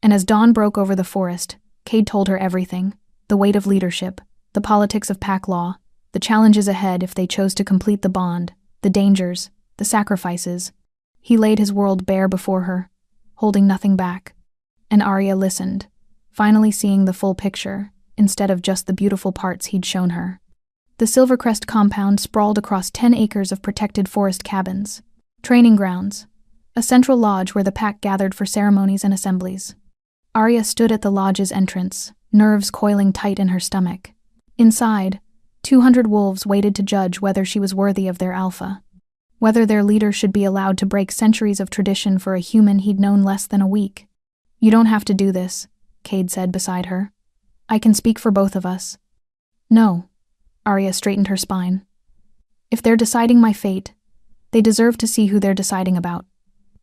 And as dawn broke over the forest, Cade told her everything: the weight of leadership, the politics of pack law, the challenges ahead if they chose to complete the bond, the dangers, the sacrifices. He laid his world bare before her, holding nothing back. And Arya listened, finally seeing the full picture, instead of just the beautiful parts he'd shown her. The Silvercrest compound sprawled across 10 acres of protected forest cabins, training grounds, a central lodge where the pack gathered for ceremonies and assemblies. Arya stood at the lodge's entrance, nerves coiling tight in her stomach. Inside, 200 wolves waited to judge whether she was worthy of their alpha, whether their leader should be allowed to break centuries of tradition for a human he'd known less than a week. "You don't have to do this," Cade said beside her. "I can speak for both of us." "No." Arya straightened her spine. "If they're deciding my fate, they deserve to see who they're deciding about.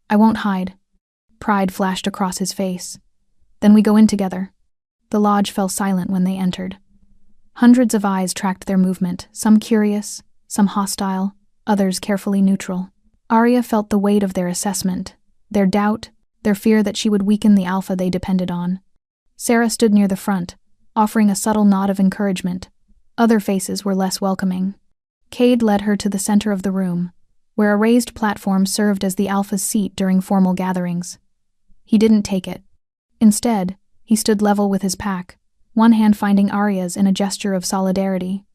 I won't hide." Pride flashed across his face. "Then we go in together." The lodge fell silent when they entered. Hundreds of eyes tracked their movement, some curious, some hostile, others carefully neutral. Arya felt the weight of their assessment, their doubt, their fear that she would weaken the alpha they depended on. Sarah stood near the front, offering a subtle nod of encouragement. Other faces were less welcoming. Cade led her to the center of the room, where a raised platform served as the alpha's seat during formal gatherings. He didn't take it. Instead, he stood level with his pack, one hand finding Arya's in a gesture of solidarity.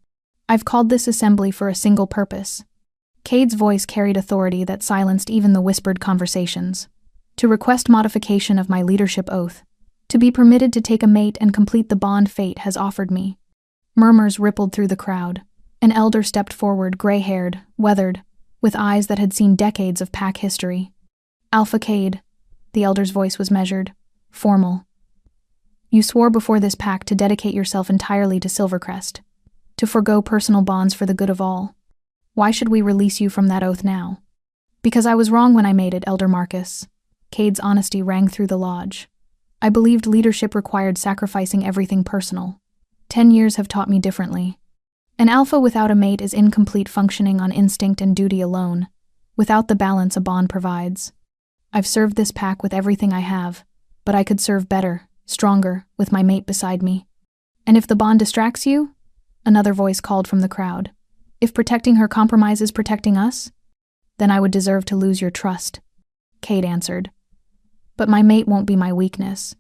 "I've called this assembly for a single purpose: Cade's voice carried authority that silenced even the whispered conversations. To request modification of my leadership oath. To be permitted to take a mate and complete the bond fate has offered me. Murmurs rippled through the crowd. An elder stepped forward, gray-haired, weathered, with eyes that had seen decades of pack history. Alpha Cade. The elder's voice was measured, formal. You swore before this pack to dedicate yourself entirely to Silvercrest. To forego personal bonds for the good of all. Why should we release you from that oath now? Because I was wrong when I made it, Elder Marcus. Cade's honesty rang through the lodge. I believed leadership required sacrificing everything personal. 10 years have taught me differently. An alpha without a mate is incomplete, functioning on instinct and duty alone, without the balance a bond provides. I've served this pack with everything I have, but I could serve better, stronger, with my mate beside me. And if the bond distracts you? Another voice called from the crowd. If protecting her compromises protecting us? Then I would deserve to lose your trust. Cade answered. But my mate won't be my weakness.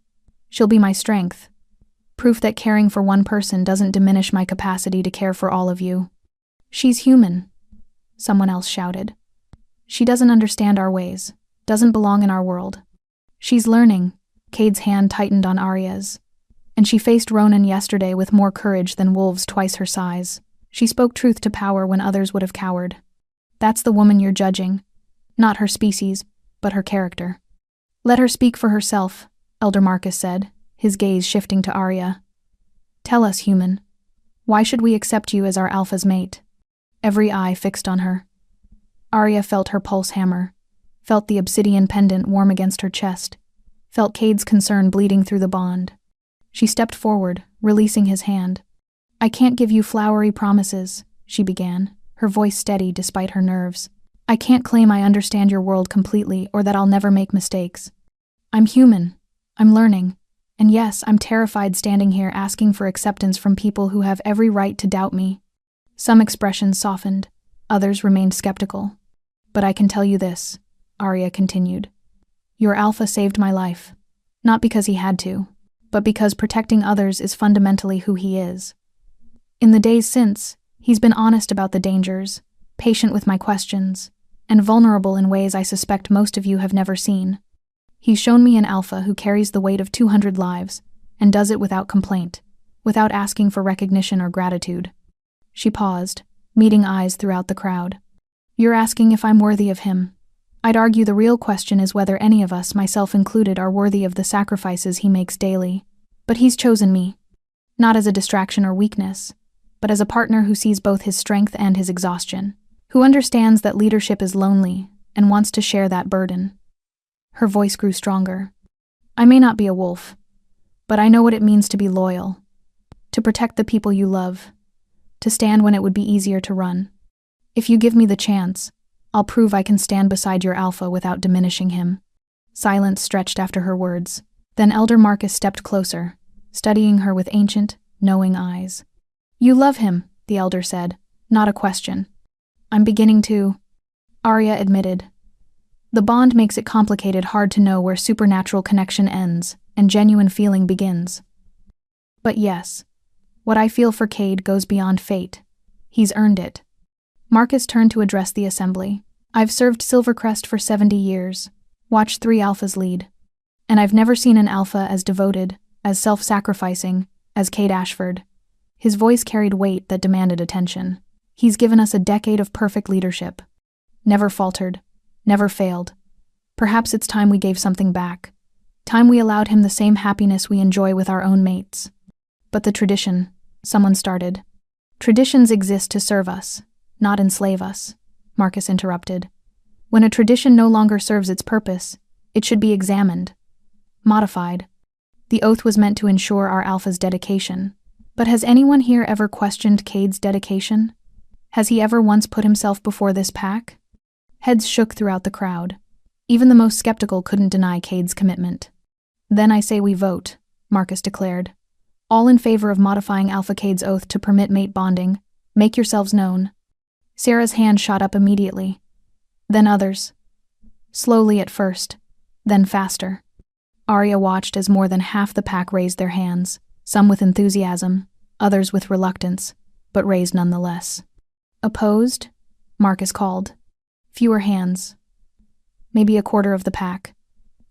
She'll be my strength. Proof that caring for one person doesn't diminish my capacity to care for all of you. She's human, someone else shouted. She doesn't understand our ways, doesn't belong in our world. She's learning. Cade's hand tightened on Arya's. And she faced Ronan yesterday with more courage than wolves twice her size. She spoke truth to power when others would have cowered. That's the woman you're judging. Not her species, but her character. Let her speak for herself, Elder Marcus said, his gaze shifting to Arya. Tell us, human. Why should we accept you as our alpha's mate? Every eye fixed on her. Arya felt her pulse hammer, felt the obsidian pendant warm against her chest, felt Cade's concern bleeding through the bond. She stepped forward, releasing his hand. I can't give you flowery promises, she began, her voice steady despite her nerves. I can't claim I understand your world completely or that I'll never make mistakes. I'm human. I'm learning. And yes, I'm terrified standing here asking for acceptance from people who have every right to doubt me. Some expressions softened. Others remained skeptical. But I can tell you this, Arya continued. Your alpha saved my life. Not because he had to, but because protecting others is fundamentally who he is. In the days since, he's been honest about the dangers, patient with my questions, and vulnerable in ways I suspect most of you have never seen. He's shown me an alpha who carries the weight of 200 lives, and does it without complaint, without asking for recognition or gratitude. She paused, meeting eyes throughout the crowd. You're asking if I'm worthy of him. I'd argue the real question is whether any of us, myself included, are worthy of the sacrifices he makes daily. But he's chosen me, not as a distraction or weakness, but as a partner who sees both his strength and his exhaustion, who understands that leadership is lonely and wants to share that burden. Her voice grew stronger. I may not be a wolf, but I know what it means to be loyal, to protect the people you love, to stand when it would be easier to run. If you give me the chance, I'll prove I can stand beside your alpha without diminishing him. Silence stretched after her words. Then Elder Marcus stepped closer, studying her with ancient, knowing eyes. You love him, the elder said, not a question. I'm beginning to, Arya admitted. The bond makes it complicated, hard to know where supernatural connection ends and genuine feeling begins. But yes, what I feel for Cade goes beyond fate. He's earned it. Marcus turned to address the assembly. I've served Silvercrest for 70 years, watched 3 alphas lead, and I've never seen an alpha as devoted, as self-sacrificing, as Cade Ashford. His voice carried weight that demanded attention. He's given us a decade of perfect leadership. Never faltered, never failed. Perhaps it's time we gave something back. Time we allowed him the same happiness we enjoy with our own mates. But the tradition, someone started. Traditions exist to serve us, not enslave us, Marcus interrupted. When a tradition no longer serves its purpose, it should be examined, modified. The oath was meant to ensure our alpha's dedication. But has anyone here ever questioned Cade's dedication? Has he ever once put himself before this pack? Heads shook throughout the crowd. Even the most skeptical couldn't deny Cade's commitment. Then I say we vote, Marcus declared. All in favor of modifying Alpha Cade's oath to permit mate bonding, make yourselves known. Sarah's hand shot up immediately. Then others. Slowly at first, then faster. Arya watched as more than half the pack raised their hands, some with enthusiasm, others with reluctance, but raised nonetheless. Opposed? Marcus called. Fewer hands. Maybe a quarter of the pack.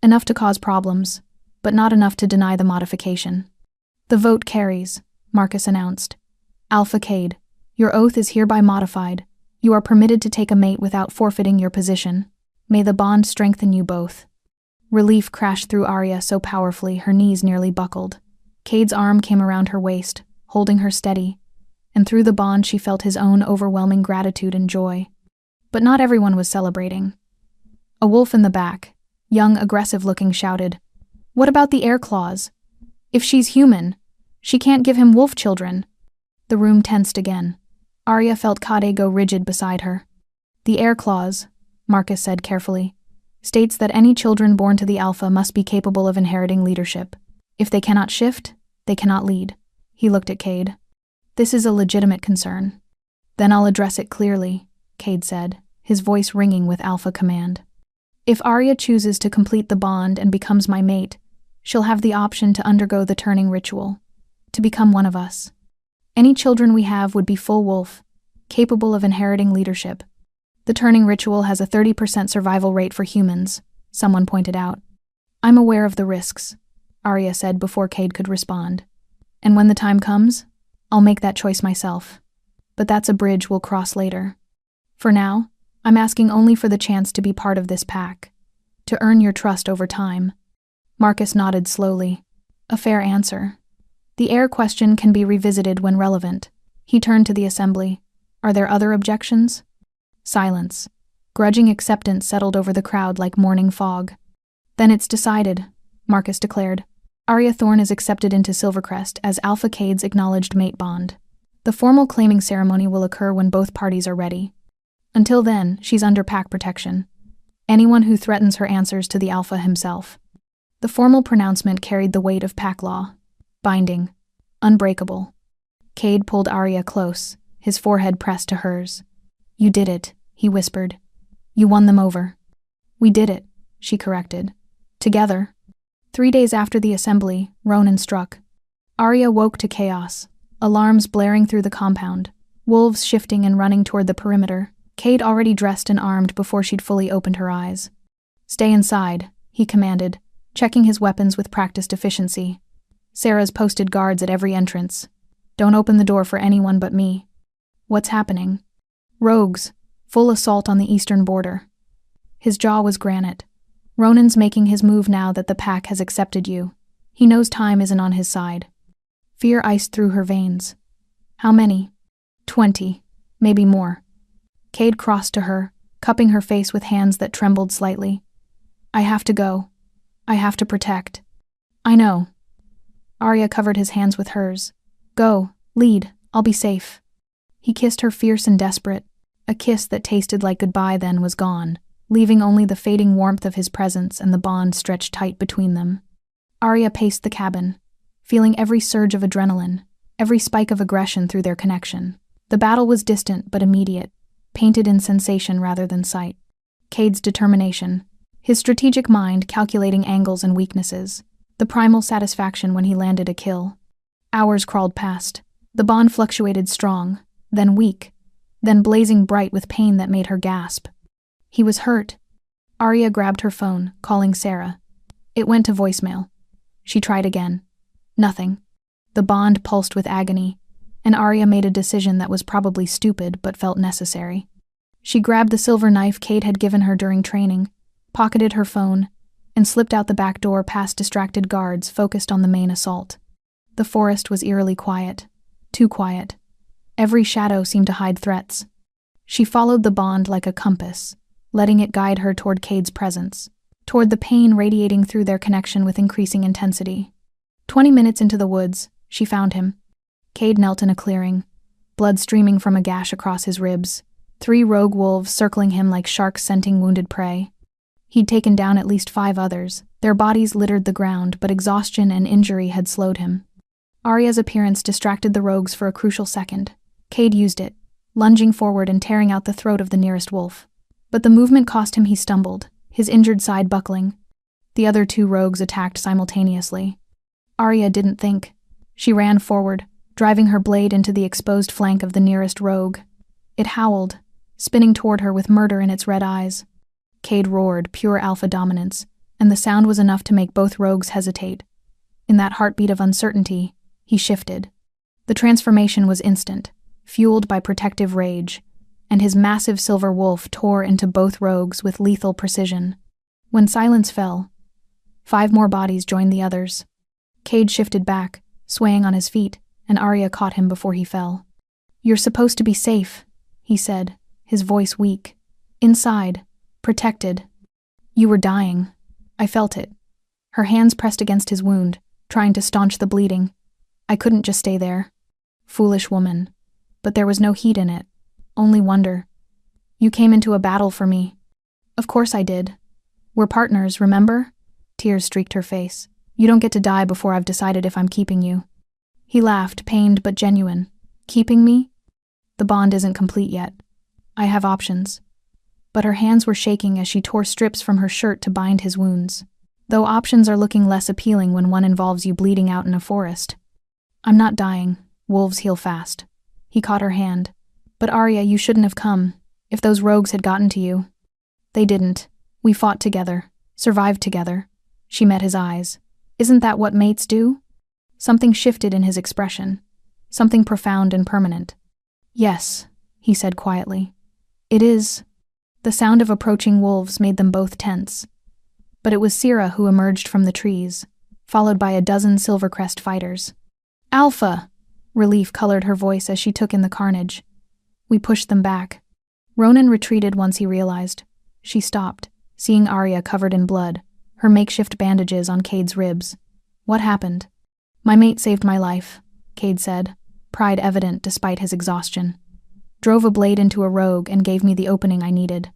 Enough to cause problems, but not enough to deny the modification. The vote carries, Marcus announced. Alpha Cade, your oath is hereby modified. You are permitted to take a mate without forfeiting your position. May the bond strengthen you both. Relief crashed through Arya so powerfully her knees nearly buckled. Cade's arm came around her waist, holding her steady, and through the bond she felt his own overwhelming gratitude and joy. But not everyone was celebrating. A wolf in the back, young, aggressive-looking, shouted, "What about the air claws? If she's human, she can't give him wolf children." The room tensed again. Arya felt Kade go rigid beside her. "The air clause," Marcus said carefully, "states that any children born to the Alpha must be capable of inheriting leadership. If they cannot shift, they cannot lead." He looked at Cade. "This is a legitimate concern." "Then I'll address it clearly," Cade said, his voice ringing with alpha command. "If Arya chooses to complete the bond and becomes my mate, she'll have the option to undergo the turning ritual, to become one of us. Any children we have would be full wolf, capable of inheriting leadership. The turning ritual has a 30% survival rate for humans," someone pointed out. "I'm aware of the risks," Arya said before Cade could respond. "And when the time comes, I'll make that choice myself. But that's a bridge we'll cross later. For now, I'm asking only for the chance to be part of this pack, to earn your trust over time." Marcus nodded slowly. "A fair answer. The heir question can be revisited when relevant." He turned to the assembly. "Are there other objections?" Silence. Grudging acceptance settled over the crowd like morning fog. "Then it's decided," Marcus declared. "Arya Thorne is accepted into Silvercrest as Alpha Cade's acknowledged mate bond. The formal claiming ceremony will occur when both parties are ready. Until then, she's under pack protection. Anyone who threatens her answers to the Alpha himself." The formal pronouncement carried the weight of pack law. Binding. Unbreakable. Cade pulled Arya close, his forehead pressed to hers. "You did it," he whispered. "You won them over." "We did it," she corrected. "Together." 3 days after the assembly, Ronan struck. Arya woke to chaos, alarms blaring through the compound, wolves shifting and running toward the perimeter. Cade already dressed and armed before she'd fully opened her eyes. "Stay inside," he commanded, checking his weapons with practiced efficiency. "Sarah's posted guards at every entrance. Don't open the door for anyone but me." "What's happening?" "Rogues. Full assault on the eastern border." His jaw was granite. "Ronan's making his move now that the pack has accepted you. He knows time isn't on his side." Fear iced through her veins. "How many?" 20. Maybe more." Cade crossed to her, cupping her face with hands that trembled slightly. "I have to go. I have to protect." "I know." Arya covered his hands with hers. "Go, lead, I'll be safe." He kissed her fierce and desperate. A kiss that tasted like goodbye then was gone, leaving only the fading warmth of his presence and the bond stretched tight between them. Arya paced the cabin, feeling every surge of adrenaline, every spike of aggression through their connection. The battle was distant but immediate, painted in sensation rather than sight. Cade's determination, his strategic mind calculating angles and weaknesses, the primal satisfaction when he landed a kill. Hours crawled past. The bond fluctuated strong, then weak, then blazing bright with pain that made her gasp. He was hurt. Arya grabbed her phone, calling Sarah. It went to voicemail. She tried again. Nothing. The bond pulsed with agony, and Arya made a decision that was probably stupid but felt necessary. She grabbed the silver knife Cade had given her during training, pocketed her phone, and slipped out the back door past distracted guards focused on the main assault. The forest was eerily quiet. Too quiet. Every shadow seemed to hide threats. She followed the bond like a compass, letting it guide her toward Cade's presence, toward the pain radiating through their connection with increasing intensity. 20 minutes into the woods, she found him. Cade knelt in a clearing, blood streaming from a gash across his ribs, 3 rogue wolves circling him like sharks scenting wounded prey. He'd taken down at least 5 others. Their bodies littered the ground, but exhaustion and injury had slowed him. Arya's appearance distracted the rogues for a crucial second. Cade used it, lunging forward and tearing out the throat of the nearest wolf. But the movement cost him. He stumbled, his injured side buckling. The other 2 rogues attacked simultaneously. Arya didn't think. She ran forward, driving her blade into the exposed flank of the nearest rogue. It howled, spinning toward her with murder in its red eyes. Cade roared, pure alpha dominance, and the sound was enough to make both rogues hesitate. In that heartbeat of uncertainty, he shifted. The transformation was instant, fueled by protective rage, and his massive silver wolf tore into both rogues with lethal precision. When silence fell, 5 more bodies joined the others. Cade shifted back, swaying on his feet, and Arya caught him before he fell. "You're supposed to be safe," he said, his voice weak. "Inside, protected." "You were dying. I felt it." Her hands pressed against his wound, trying to staunch the bleeding. "I couldn't just stay there." "Foolish woman." But there was no heat in it, only wonder. "You came into a battle for me." "Of course I did. We're partners, remember?" Tears streaked her face. "You don't get to die before I've decided if I'm keeping you." He laughed, pained but genuine. "Keeping me? The bond isn't complete yet. I have options." But her hands were shaking as she tore strips from her shirt to bind his wounds. Though options are looking less appealing when one involves you bleeding out in a forest. "I'm not dying. Wolves heal fast." He caught her hand. "But Arya, you shouldn't have come, if those rogues had gotten to you." "They didn't. We fought together, survived together." She met his eyes. "Isn't that what mates do?" Something shifted in his expression. Something profound and permanent. "Yes," he said quietly. "It is." The sound of approaching wolves made them both tense. But it was Sira who emerged from the trees, followed by a dozen Silvercrest fighters. "Alpha!" Relief colored her voice as she took in the carnage. "We pushed them back." Ronan retreated once he realized. She stopped, seeing Arya covered in blood, her makeshift bandages on Cade's ribs. "What happened?" "My mate saved my life," Cade said, pride evident despite his exhaustion. "Drove a blade into a rogue and gave me the opening I needed."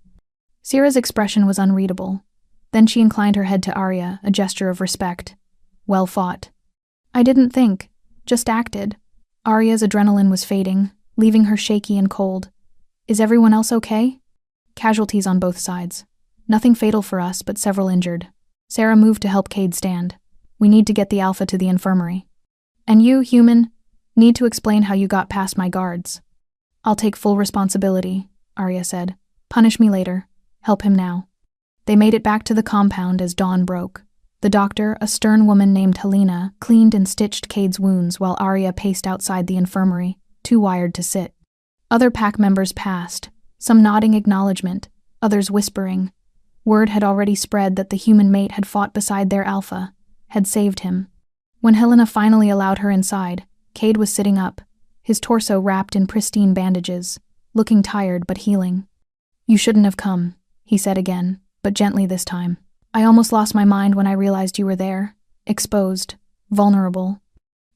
Sira's expression was unreadable. Then she inclined her head to Arya, a gesture of respect. "Well fought." "I didn't think, just acted." Arya's adrenaline was fading, leaving her shaky and cold. "Is everyone else okay?" "Casualties on both sides. Nothing fatal for us, but several injured." Sarah moved to help Cade stand. "We need to get the Alpha to the infirmary. And you, human, need to explain how you got past my guards." "I'll take full responsibility," Arya said. "Punish me later. Help him now." They made it back to the compound as dawn broke. The doctor, a stern woman named Helena, cleaned and stitched Cade's wounds while Arya paced outside the infirmary, too wired to sit. Other pack members passed, some nodding acknowledgement, others whispering. Word had already spread that the human mate had fought beside their Alpha, had saved him. When Helena finally allowed her inside, Cade was sitting up, his torso wrapped in pristine bandages, looking tired but healing. "You shouldn't have come," he said again, but gently this time. "I almost lost my mind when I realized you were there, exposed, vulnerable.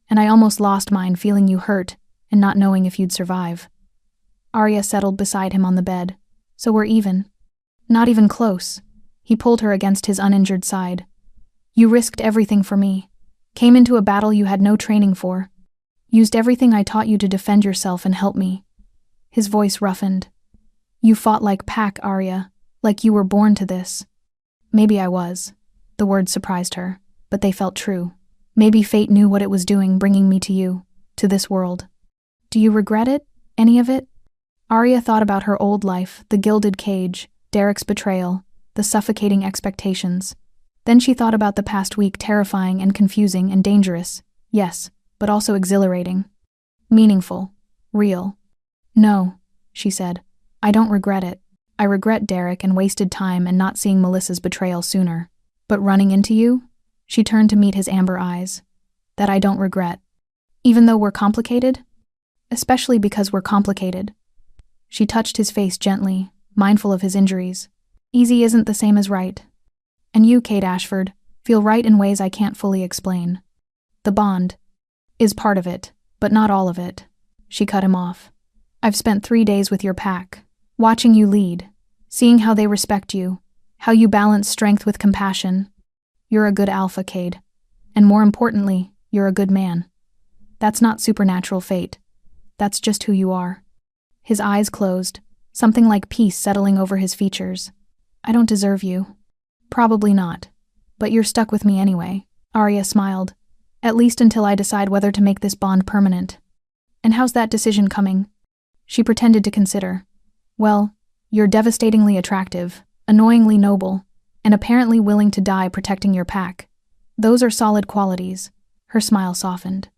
And I almost lost mine feeling you hurt and not knowing if you'd survive." Arya settled beside him on the bed. "So we're even." "Not even close." He pulled her against his uninjured side. "You risked everything for me. Came into a battle you had no training for. Used everything I taught you to defend yourself and help me." His voice roughened. "You fought like pack, Arya, like you were born to this." "Maybe I was." The words surprised her, but they felt true. "Maybe fate knew what it was doing bringing me to you, to this world." "Do you regret it? Any of it?" Arya thought about her old life, the gilded cage, Derek's betrayal, the suffocating expectations. Then she thought about the past week, terrifying and confusing and dangerous, yes, but also exhilarating. Meaningful. Real. "No," she said. "I don't regret it. I regret Derek and wasted time and not seeing Melissa's betrayal sooner. But running into you?" She turned to meet his amber eyes. "That I don't regret. Even though we're complicated? Especially because we're complicated." She touched his face gently, mindful of his injuries. "Easy isn't the same as right. And you, Cade Ashford, feel right in ways I can't fully explain. The bond is part of it, but not all of it." She cut him off. "I've spent 3 days with your pack, watching you lead, seeing how they respect you, how you balance strength with compassion. You're a good alpha, Cade. And more importantly, you're a good man. That's not supernatural fate. That's just who you are." His eyes closed, something like peace settling over his features. "I don't deserve you." "Probably not. But you're stuck with me anyway." Arya smiled. "At least until I decide whether to make this bond permanent." "And how's that decision coming?" She pretended to consider. Well, you're devastatingly attractive, annoyingly noble, and apparently willing to die protecting your pack. Those are solid qualities. Her smile softened.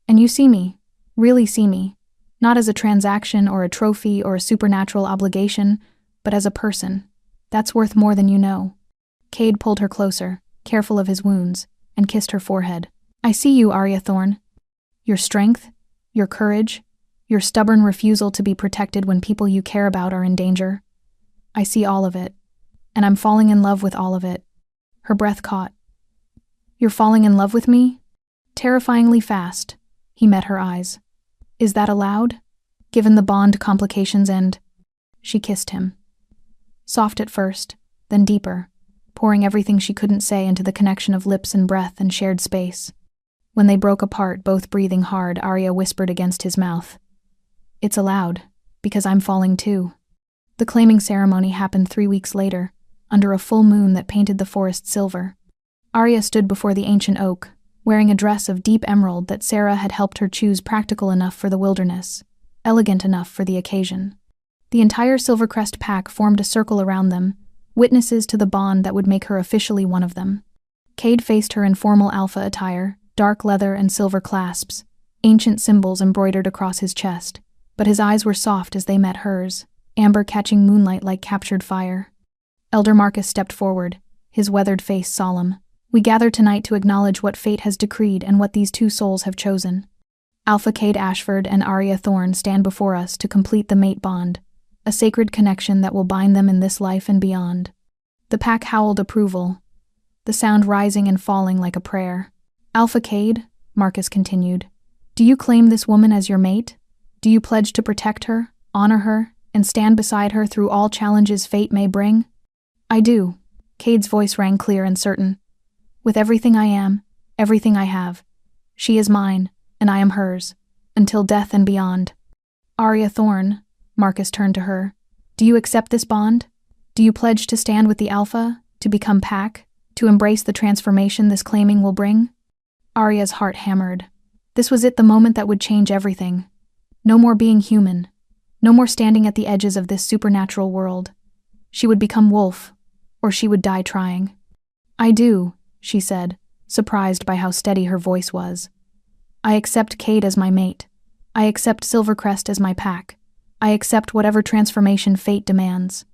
And you see me, really see me, not as a transaction or a trophy or a supernatural obligation, but as a person. That's worth more than you know. Cade pulled her closer, careful of his wounds, and kissed her forehead. I see you, Arya Thorne. Your strength, your courage, your stubborn refusal to be protected when people you care about are in danger. I see all of it, and I'm falling in love with all of it. Her breath caught. You're falling in love with me? Terrifyingly fast, he met her eyes. Is that allowed? Given the bond complications and... She kissed him. Soft at first, then deeper, pouring everything she couldn't say into the connection of lips and breath and shared space. When they broke apart, both breathing hard, Arya whispered against his mouth. It's allowed, because I'm falling too. The claiming ceremony happened 3 weeks later, under a full moon that painted the forest silver. Arya stood before the ancient oak, wearing a dress of deep emerald that Sarah had helped her choose, practical enough for the wilderness, elegant enough for the occasion. The entire Silvercrest pack formed a circle around them, witnesses to the bond that would make her officially one of them. Cade faced her in formal alpha attire, dark leather and silver clasps, ancient symbols embroidered across his chest, but his eyes were soft as they met hers, amber catching moonlight like captured fire. Elder Marcus stepped forward, his weathered face solemn. We gather tonight to acknowledge what fate has decreed and what these two souls have chosen. Alpha Cade Ashford and Arya Thorne stand before us to complete the mate bond, a sacred connection that will bind them in this life and beyond. The pack howled approval, the sound rising and falling like a prayer. Alpha Cade, Marcus continued, do you claim this woman as your mate? Do you pledge to protect her, honor her, and stand beside her through all challenges fate may bring? I do. Cade's voice rang clear and certain. With everything I am, everything I have. She is mine, and I am hers, until death and beyond. Arya Thorne, Marcus turned to her. Do you accept this bond? Do you pledge to stand with the Alpha, to become pack, to embrace the transformation this claiming will bring? Arya's heart hammered. This was it, the moment that would change everything. No more being human. No more standing at the edges of this supernatural world. She would become wolf, or she would die trying. I do, she said, surprised by how steady her voice was. I accept Cade as my mate. I accept Silvercrest as my pack. I accept whatever transformation fate demands.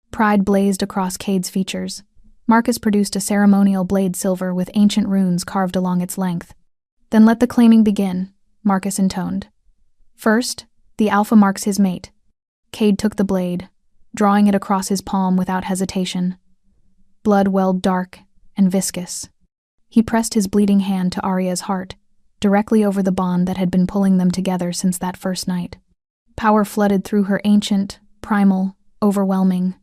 Pride blazed across Cade's features. Marcus produced a ceremonial blade silver with ancient runes carved along its length. Then let the claiming begin, Marcus intoned. First, the Alpha marks his mate. Cade took the blade, drawing it across his palm without hesitation. Blood welled dark and viscous. He pressed his bleeding hand to Arya's heart, directly over the bond that had been pulling them together since that first night. Power flooded through her, ancient, primal, overwhelming.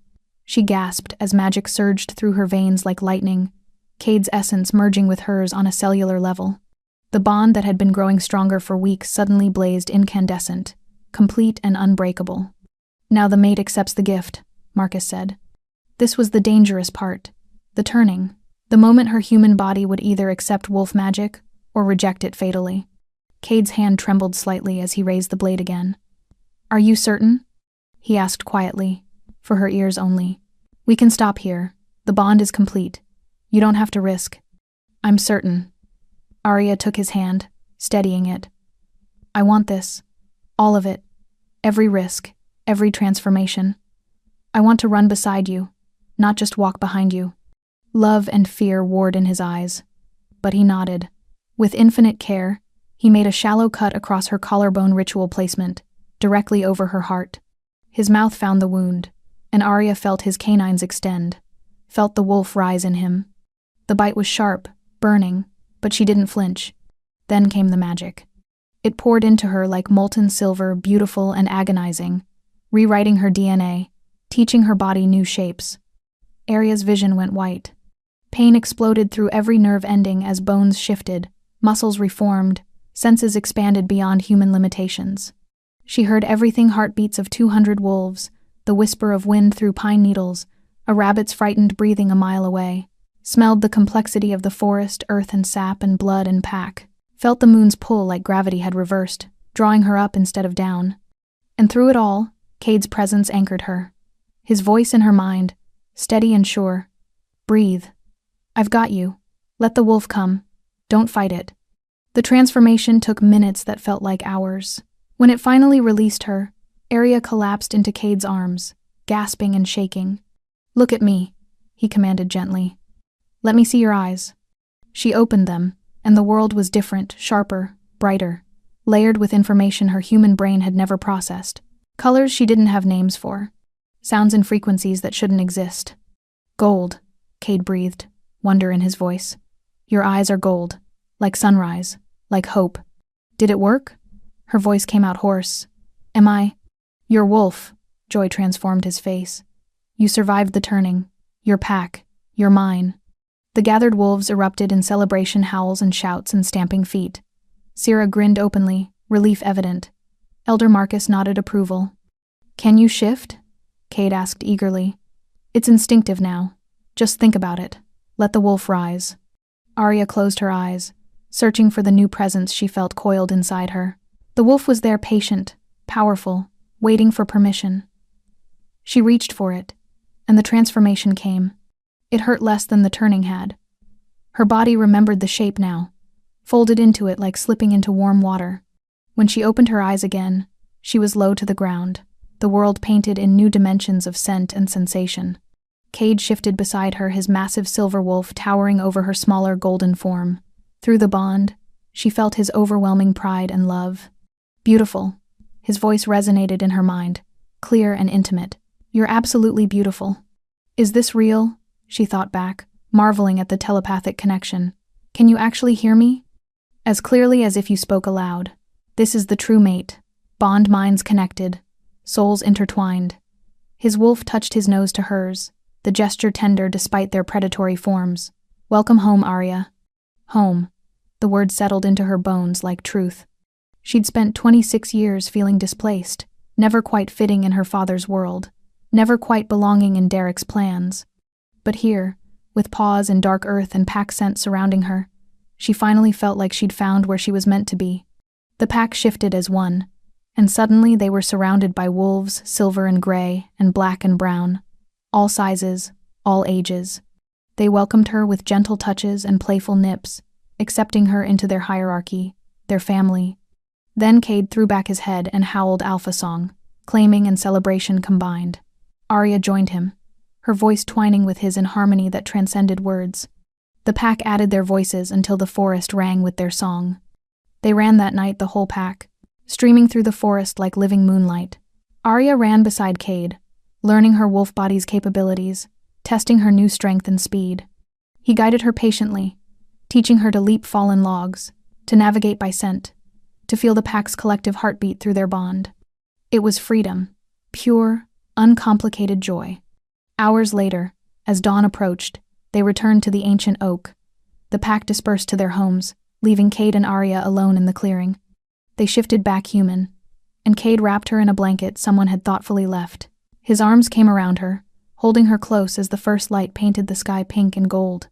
She gasped as magic surged through her veins like lightning, Cade's essence merging with hers on a cellular level. The bond that had been growing stronger for weeks suddenly blazed incandescent, complete and unbreakable. Now the mate accepts the gift, Marcus said. This was the dangerous part, the turning, the moment her human body would either accept wolf magic or reject it fatally. Cade's hand trembled slightly as he raised the blade again. Are you certain? He asked quietly, for her ears only. We can stop here. The bond is complete. You don't have to risk. I'm certain. Arya took his hand, steadying it. I want this. All of it. Every risk. Every transformation. I want to run beside you, not just walk behind you. Love and fear warred in his eyes. But he nodded. With infinite care, he made a shallow cut across her collarbone, ritual placement, directly over her heart. His mouth found the wound, and Arya felt his canines extend, felt the wolf rise in him. The bite was sharp, burning, but she didn't flinch. Then came the magic. It poured into her like molten silver, beautiful and agonizing, rewriting her DNA, teaching her body new shapes. Arya's vision went white. Pain exploded through every nerve ending as bones shifted, muscles reformed, senses expanded beyond human limitations. She heard everything: heartbeats of 200 wolves, the whisper of wind through pine needles, a rabbit's frightened breathing a mile away, smelled the complexity of the forest, earth and sap and blood and pack, felt the moon's pull like gravity had reversed, drawing her up instead of down. And through it all, Cade's presence anchored her. His voice in her mind, steady and sure. Breathe. I've got you. Let the wolf come. Don't fight it. The transformation took minutes that felt like hours. When it finally released her, Arya collapsed into Cade's arms, gasping and shaking. Look at me, he commanded gently. Let me see your eyes. She opened them, and the world was different, sharper, brighter, layered with information her human brain had never processed. Colors she didn't have names for. Sounds and frequencies that shouldn't exist. Gold, Cade breathed, wonder in his voice. Your eyes are gold, like sunrise, like hope. Did it work? Her voice came out hoarse. Am I? Your wolf, joy transformed his face. You survived the turning. Your pack. You're mine. The gathered wolves erupted in celebration, howls and shouts and stamping feet. Syrah grinned openly, relief evident. Elder Marcus nodded approval. Can you shift? Cade asked eagerly. It's instinctive now. Just think about it. Let the wolf rise. Arya closed her eyes, searching for the new presence she felt coiled inside her. The wolf was there, patient, powerful, waiting for permission. She reached for it, and the transformation came. It hurt less than the turning had. Her body remembered the shape now, folded into it like slipping into warm water. When she opened her eyes again, she was low to the ground, the world painted in new dimensions of scent and sensation. Cade shifted beside her, his massive silver wolf towering over her smaller golden form. Through the bond, she felt his overwhelming pride and love. Beautiful. His voice resonated in her mind, clear and intimate. You're absolutely beautiful. Is this real? She thought back, marveling at the telepathic connection. Can you actually hear me? As clearly as if you spoke aloud. This is the true mate. Bond minds connected, souls intertwined. His wolf touched his nose to hers, the gesture tender despite their predatory forms. Welcome home, Arya. Home. The word settled into her bones like truth. She'd spent 26 years feeling displaced, never quite fitting in her father's world, never quite belonging in Derek's plans. But here, with paws in dark earth and pack scent surrounding her, she finally felt like she'd found where she was meant to be. The pack shifted as one, and suddenly they were surrounded by wolves, silver and gray, and black and brown. All sizes, all ages. They welcomed her with gentle touches and playful nips, accepting her into their hierarchy, their family. Then Cade threw back his head and howled alpha song, claiming and celebration combined. Arya joined him, her voice twining with his in harmony that transcended words. The pack added their voices until the forest rang with their song. They ran that night, the whole pack, streaming through the forest like living moonlight. Arya ran beside Cade, learning her wolf body's capabilities, testing her new strength and speed. He guided her patiently, teaching her to leap fallen logs, to navigate by scent, to feel the pack's collective heartbeat through their bond. It was freedom, pure, uncomplicated joy. Hours later, as dawn approached, they returned to the ancient oak. The pack dispersed to their homes, leaving Cade and Arya alone in the clearing. They shifted back human, and Cade wrapped her in a blanket someone had thoughtfully left. His arms came around her, holding her close as the first light painted the sky pink and gold.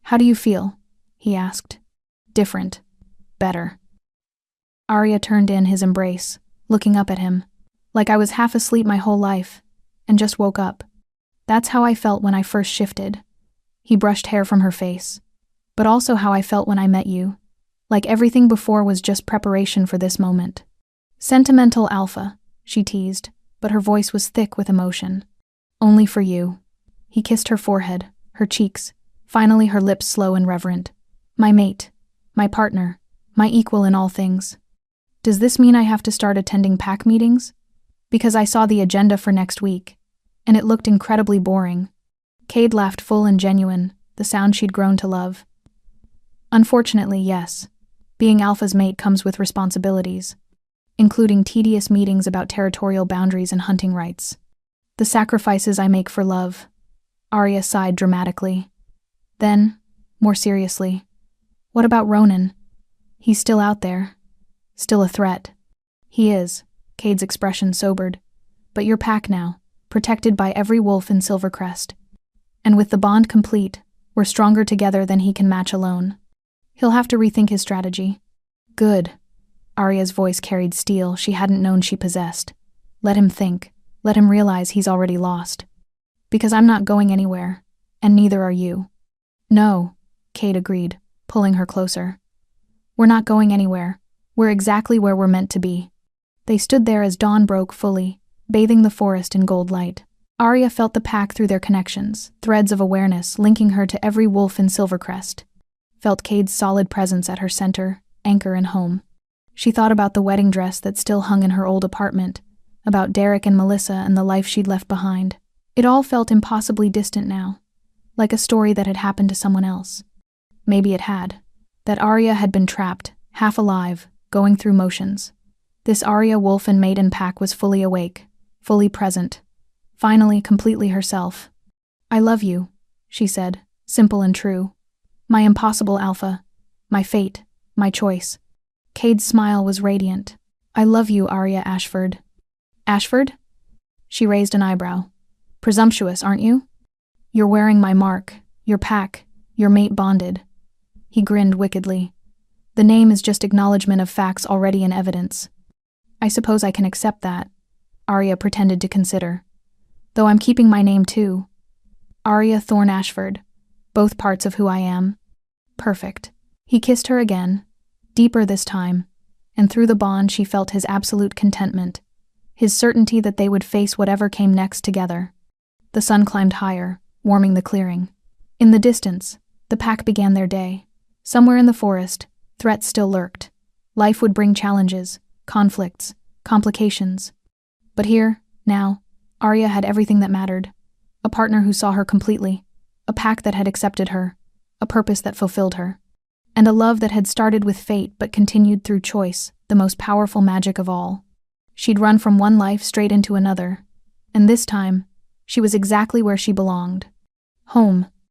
How do you feel? He asked. Different. Better. Arya turned in his embrace, looking up at him. Like I was half asleep my whole life, and just woke up. That's how I felt when I first shifted. He brushed hair from her face. But also how I felt when I met you. Like everything before was just preparation for this moment. Sentimental alpha, she teased, but her voice was thick with emotion. Only for you. He kissed her forehead, her cheeks, finally her lips slow and reverent. My mate, my partner, my equal in all things. Does this mean I have to start attending pack meetings? Because I saw the agenda for next week, and it looked incredibly boring. Cade laughed full and genuine, the sound she'd grown to love. Unfortunately, yes. Being Alpha's mate comes with responsibilities, including tedious meetings about territorial boundaries and hunting rights. The sacrifices I make for love. Arya sighed dramatically. Then, more seriously, what about Ronan? He's still out there. Still a threat. He is, Cade's expression sobered. But you're pack now, protected by every wolf in Silvercrest. And with the bond complete, we're stronger together than he can match alone. He'll have to rethink his strategy. Good. Arya's voice carried steel she hadn't known she possessed. Let him think. Let him realize he's already lost. Because I'm not going anywhere, and neither are you. No, Kate agreed, pulling her closer. We're not going anywhere. We're exactly where we're meant to be. They stood there as dawn broke fully, bathing the forest in gold light. Arya felt the pack through their connections, threads of awareness linking her to every wolf in Silvercrest. Felt Cade's solid presence at her center, anchor and home. She thought about the wedding dress that still hung in her old apartment, about Derek and Melissa and the life she'd left behind. It all felt impossibly distant now, like a story that had happened to someone else. Maybe it had. That Arya had been trapped, half alive, going through motions. This Arya wolf and maiden pack was fully awake, fully present, finally completely herself. I love you, she said, simple and true. My impossible alpha, my fate, my choice. Cade's smile was radiant. I love you, Arya Ashford. Ashford? She raised an eyebrow. Presumptuous, aren't you? You're wearing my mark, your pack, your mate bonded. He grinned wickedly. The name is just acknowledgement of facts already in evidence. I suppose I can accept that, Arya pretended to consider. Though I'm keeping my name too. Arya Thorne Ashford. Both parts of who I am. Perfect. He kissed her again, deeper this time, and through the bond she felt his absolute contentment, his certainty that they would face whatever came next together. The sun climbed higher, warming the clearing. In the distance, the pack began their day. Somewhere in the forest, threats still lurked. Life would bring challenges, conflicts, complications. But here, now, Arya had everything that mattered. A partner who saw her completely, a pack that had accepted her, a purpose that fulfilled her, and a love that had started with fate but continued through choice, the most powerful magic of all. She'd run from one life straight into another, and this time, she was exactly where she belonged. Home,